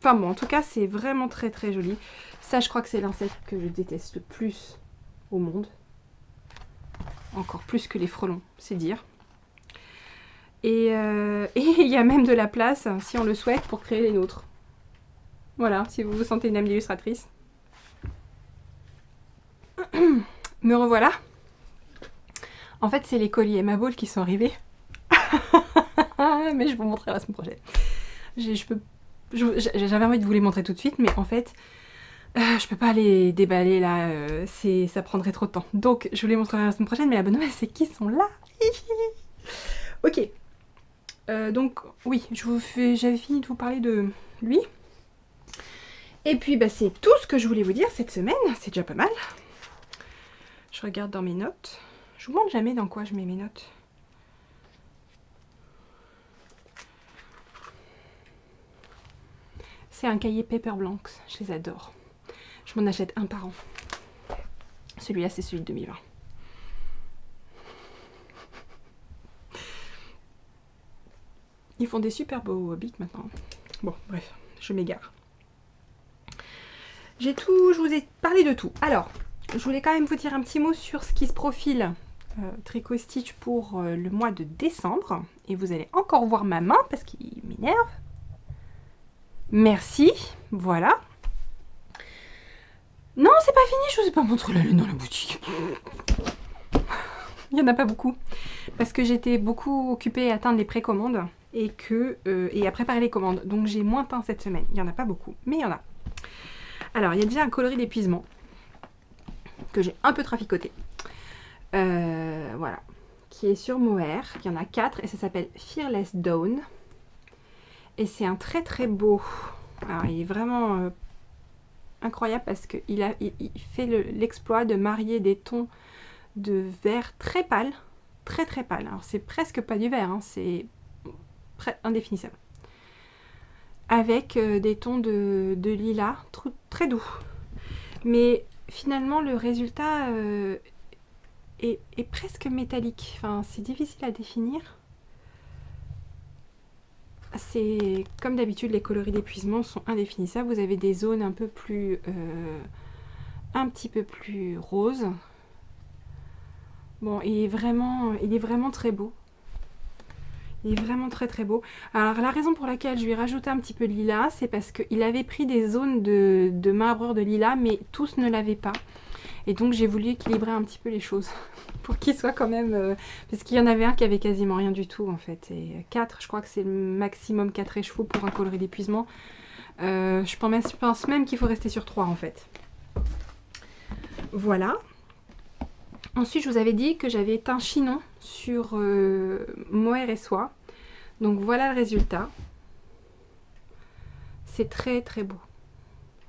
enfin bon, en tout cas, c'est vraiment très très joli. Ça, je crois que c'est l'insecte que je déteste le plus au monde. Encore plus que les frelons, c'est dire. Et il y a même de la place, si on le souhaite, pour créer les nôtres. Voilà, si vous vous sentez une âme d'illustratrice. Me revoilà. En fait, c'est les colis Emma Ball qui sont arrivés. Mais je vous montrerai la semaine prochaine. J'avais envie de vous les montrer tout de suite, mais en fait, je peux pas les déballer là, ça prendrait trop de temps. Donc, je vous les montrerai la semaine prochaine, mais la bonne nouvelle, c'est qu'ils sont là. Ok. Donc, oui, j'avais fini de vous parler de lui. Et puis, bah, c'est tout ce que je voulais vous dire cette semaine. C'est déjà pas mal. Je regarde dans mes notes. Je vous demande jamais dans quoi je mets mes notes. C'est un cahier Paper Blanks. Je les adore. Je m'en achète un par an. Celui-là, c'est celui de 2020. Ils font des super beaux bics maintenant. Bon, bref, je m'égare. J'ai tout, je vous ai parlé de tout. Alors, je voulais quand même vous dire un petit mot sur ce qui se profile Tricot Stitch pour le mois de décembre. Et vous allez encore voir ma main parce qu'il m'énerve. Merci, voilà. Non, c'est pas fini, je vous ai pas montré la laine dans la boutique. Il n'y en a pas beaucoup. Parce que j'étais beaucoup occupée à atteindre les précommandes et à préparer les commandes. Donc j'ai moins peint cette semaine. Il n'y en a pas beaucoup, mais il y en a. Alors, il y a déjà un coloris d'épuisement que j'ai un peu traficoté. Voilà. Qui est sur Mohair. Il y en a 4 et ça s'appelle Fearless Dawn. Et c'est un très très beau. Alors, il est vraiment incroyable parce qu'il fait l'exploit de marier des tons de vert très pâle. Très très pâle. Alors, c'est presque pas du vert, hein, c'est indéfinissable. Avec des tons de lilas très doux. Mais finalement, le résultat est presque métallique. Enfin, c'est difficile à définir. C'est comme d'habitude, les coloris d'épuisement sont indéfinissables. Vous avez des zones un peu plus, un petit peu plus roses. Bon, il est vraiment très beau. Il est vraiment très très beau. Alors la raison pour laquelle je lui ai rajouté un petit peu de lilas, c'est parce qu'il avait pris des zones de marbrure de lilas, mais tous ne l'avaient pas. Et donc j'ai voulu équilibrer un petit peu les choses. Pour qu'il soit quand même... parce qu'il y en avait un qui avait quasiment rien du tout en fait. Et 4, je crois que c'est le maximum 4 écheveaux pour un coloris d'épuisement. Je pense même qu'il faut rester sur 3 en fait. Voilà. Ensuite, je vous avais dit que j'avais teint chinon sur Mohair et Soie. Donc voilà le résultat. C'est très très beau.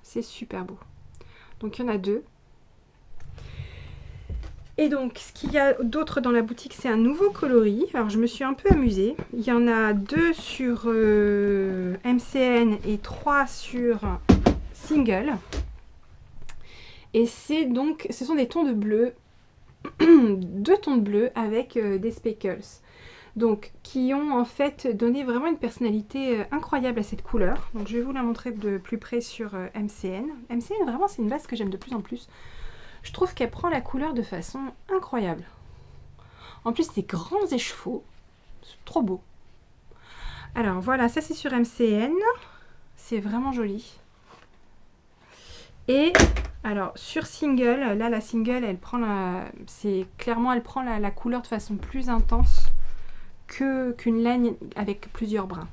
C'est super beau. Donc il y en a 2. Et donc ce qu'il y a d'autre dans la boutique, c'est un nouveau coloris. Alors je me suis un peu amusée. Il y en a 2 sur MCN et 3 sur Single. Et c'est donc, ce sont des tons de bleu. 2 tons de bleu avec des speckles, donc qui ont en fait donné vraiment une personnalité incroyable à cette couleur. Donc je vais vous la montrer de plus près sur MCN. MCN, vraiment, c'est une base que j'aime de plus en plus. Je trouve qu'elle prend la couleur de façon incroyable. En plus, des grands écheveaux, c'est trop beau. Alors voilà, ça c'est sur MCN, c'est vraiment joli. Et alors sur Single, là la Single, elle prend elle prend la couleur de façon plus intense qu'une laine avec plusieurs brins.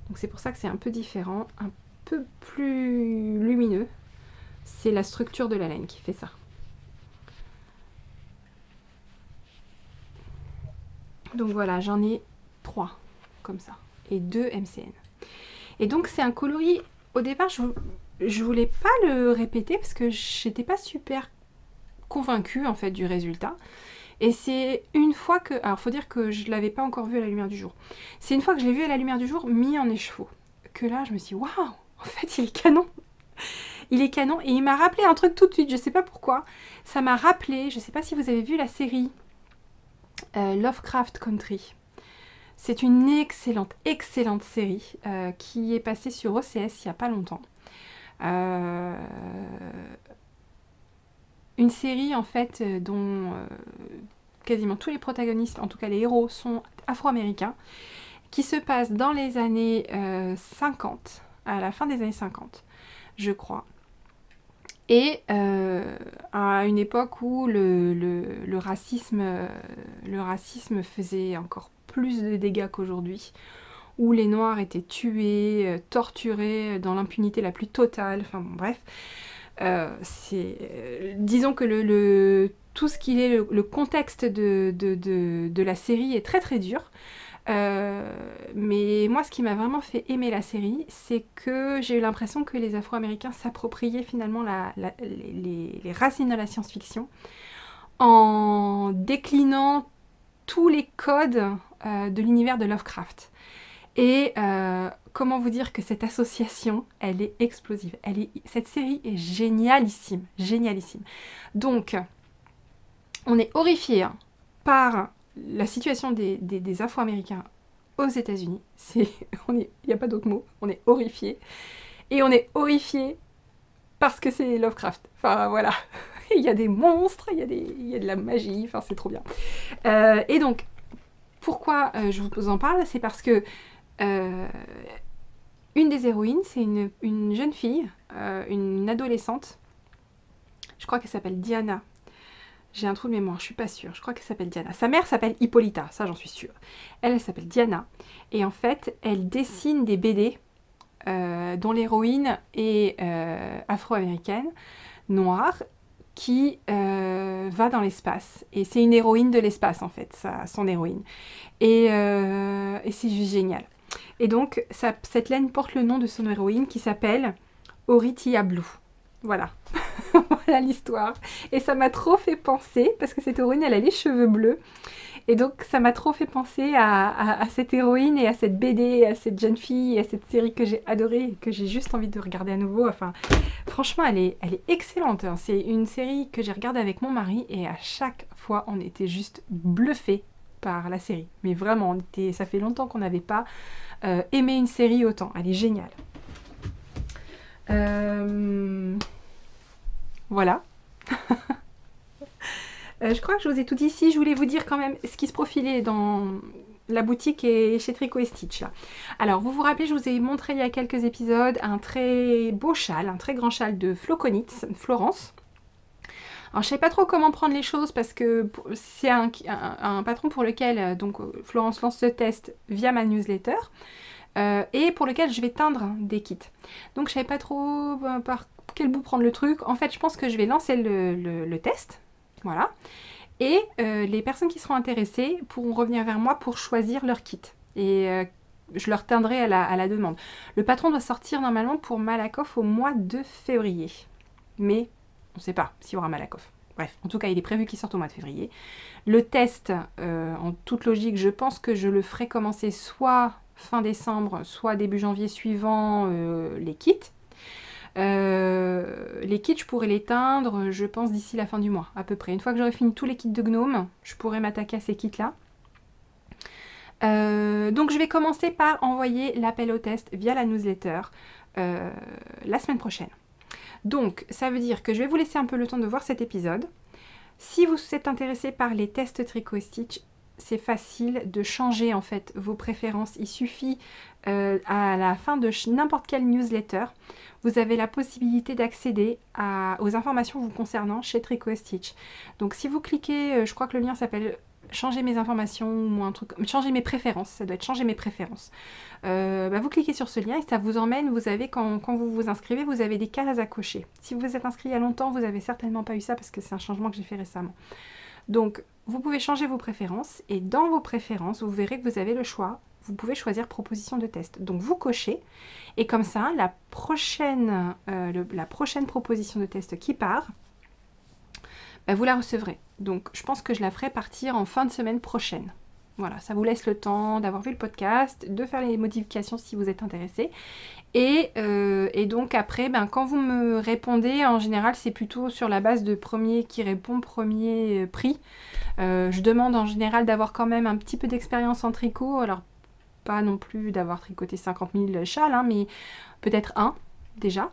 Donc c'est pour ça que c'est un peu différent, un peu plus lumineux. C'est la structure de la laine qui fait ça. Donc voilà, j'en ai 3 comme ça et 2 MCN. Et donc c'est un coloris, au départ je voulais pas le répéter parce que j'étais pas super convaincue en fait du résultat. Et c'est une fois que... Alors faut dire que je l'avais pas encore vu à la lumière du jour. C'est une fois que je l'ai vu à la lumière du jour mis en écheveau que là je me suis dit waouh, en fait il est canon. Il est canon et il m'a rappelé un truc tout de suite, je sais pas pourquoi. Ça m'a rappelé, je sais pas si vous avez vu la série Lovecraft Country. C'est une excellente, excellente série qui est passée sur OCS il y a pas longtemps. Une série en fait dont quasiment tous les protagonistes, en tout cas les héros, sont afro-américains, qui se passe dans les années 50, à la fin des années 50, je crois. Et à une époque où le racisme faisait encore plus de dégâts qu'aujourd'hui, où les Noirs étaient tués, torturés dans l'impunité la plus totale, enfin bon, bref. Disons que tout ce qui est le contexte de la série est très très dur. Mais moi, ce qui m'a vraiment fait aimer la série, c'est que j'ai eu l'impression que les Afro-Américains s'appropriaient finalement les racines de la science-fiction en déclinant tous les codes de l'univers de Lovecraft. Et comment vous dire que cette association, elle est explosive. Cette série est génialissime, génialissime. Donc, on est horrifié par la situation des Afro-Américains aux États-Unis. Il n'y a pas d'autre mot. On est horrifié. Et on est horrifié parce que c'est Lovecraft. Enfin, voilà. Il y a des monstres, il y a de la magie. Enfin, c'est trop bien. Et donc, pourquoi je vous en parle? C'est parce que une des héroïnes, c'est une jeune fille, une adolescente. Je crois qu'elle s'appelle Diana. J'ai un trou de mémoire, je suis pas sûre. Je crois qu'elle s'appelle Diana. Sa mère s'appelle Hippolyta, ça j'en suis sûre. Elle s'appelle Diana. Et en fait, elle dessine des BD dont l'héroïne est afro-américaine, noire, qui va dans l'espace. Et c'est une héroïne de l'espace, en fait, son héroïne. Et c'est juste génial. Et donc, cette laine porte le nom de son héroïne qui s'appelle Oritia Blue. Voilà. Voilà l'histoire. Et ça m'a trop fait penser, parce que cette héroïne, elle a les cheveux bleus. Et donc, ça m'a trop fait penser à cette héroïne et à cette BD, à cette jeune fille, et à cette série que j'ai adorée et que j'ai juste envie de regarder à nouveau. Enfin, franchement, elle est excellente. C'est une série que j'ai regardée avec mon mari et à chaque fois, on était juste bluffés par la série. Mais vraiment, ça fait longtemps qu'on n'avait pas aimé une série autant. Elle est géniale. Voilà. Je crois que je vous ai tout dit ici. Je voulais vous dire quand même ce qui se profilait dans la boutique et chez Tricot et Stitch. Là. Alors, vous vous rappelez, je vous ai montré il y a quelques épisodes un très beau châle, un très grand châle de Floconitz, Florence. Alors, je ne sais pas trop comment prendre les choses parce que c'est un patron pour lequel donc, Florence lance ce test via ma newsletter. Et pour lequel je vais teindre des kits. Donc je savais pas trop par quel bout prendre le truc. En fait, je pense que je vais lancer le test. Voilà. Et les personnes qui seront intéressées pourront revenir vers moi pour choisir leur kit. Et je leur teindrai à la demande. Le patron doit sortir normalement pour Malakoff au mois de février. Mais on ne sait pas s'il y aura Malakoff. Bref, en tout cas, il est prévu qu'il sorte au mois de février. Le test, en toute logique, je pense que je le ferai commencer soit fin décembre, soit début janvier suivant les kits. Les kits, je pourrais les teindre, je pense, d'ici la fin du mois, à peu près. Une fois que j'aurai fini tous les kits de Gnome, je pourrai m'attaquer à ces kits-là. Donc je vais commencer par envoyer l'appel au test via la newsletter la semaine prochaine. Donc ça veut dire que je vais vous laisser un peu le temps de voir cet épisode. Si vous êtes intéressé par les tests Tricot et Stitch, c'est facile de changer en fait vos préférences. Il suffit à la fin de n'importe quelle newsletter, vous avez la possibilité d'accéder aux informations vous concernant chez Tricot et Stitch. Donc si vous cliquez, je crois que le lien s'appelle changer mes informations ou un truc, changer mes préférences, ça doit être changer mes préférences. Vous cliquez sur ce lien et ça vous emmène, vous avez quand vous vous inscrivez, vous avez des cases à cocher. Si vous vous êtes inscrit il y a longtemps, vous n'avez certainement pas eu ça parce que c'est un changement que j'ai fait récemment. Donc vous pouvez changer vos préférences et dans vos préférences, vous verrez que vous avez le choix. Vous pouvez choisir proposition de test. Donc vous cochez et comme ça, la prochaine proposition de test qui part, vous la recevrez. Donc je pense que je la ferai partir en fin de semaine prochaine. Voilà, ça vous laisse le temps d'avoir vu le podcast, de faire les modifications si vous êtes intéressé. Et donc après, quand vous me répondez, en général, c'est plutôt sur la base de premier qui répond, premier prix. Je demande en général d'avoir quand même un petit peu d'expérience en tricot. Alors, pas non plus d'avoir tricoté 50 000 châles, hein, mais peut-être un déjà.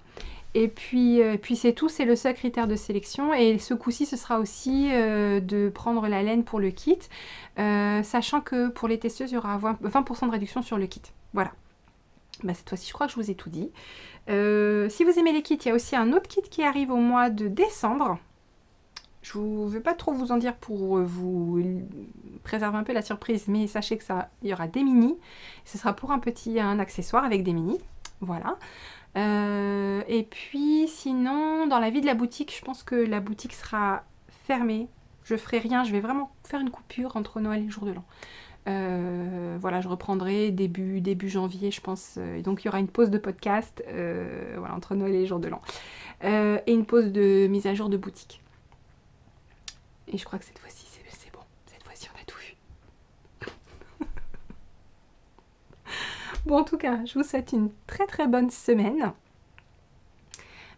Et puis c'est tout, c'est le seul critère de sélection. Et ce coup-ci, ce sera aussi de prendre la laine pour le kit, sachant que pour les testeuses, il y aura 20% de réduction sur le kit. Voilà. Cette fois-ci, je crois que je vous ai tout dit. Si vous aimez les kits, il y a aussi un autre kit qui arrive au mois de décembre. Je ne vais pas trop vous en dire pour vous préserver un peu la surprise, mais sachez que il y aura des mini. Ce sera pour un accessoire avec des mini. Voilà. Et puis sinon, dans la vie de la boutique, je pense que la boutique sera fermée. Je ferai rien, je vais vraiment faire une coupure entre Noël et le jour de l'an. Voilà, je reprendrai début janvier, je pense. Et donc il y aura une pause de podcast voilà, entre Noël et le jour de l'an. Et une pause de mise à jour de boutique. Et je crois que cette fois-ci, c'est bon. Cette fois-ci, on a tout vu. Bon, en tout cas, je vous souhaite une très très bonne semaine.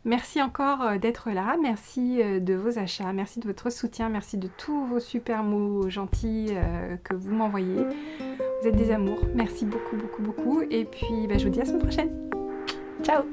Merci encore d'être là, merci de vos achats, merci de votre soutien, merci de tous vos super mots gentils que vous m'envoyez. Vous êtes des amours, merci beaucoup beaucoup beaucoup. Et puis je vous dis à la semaine prochaine. Ciao!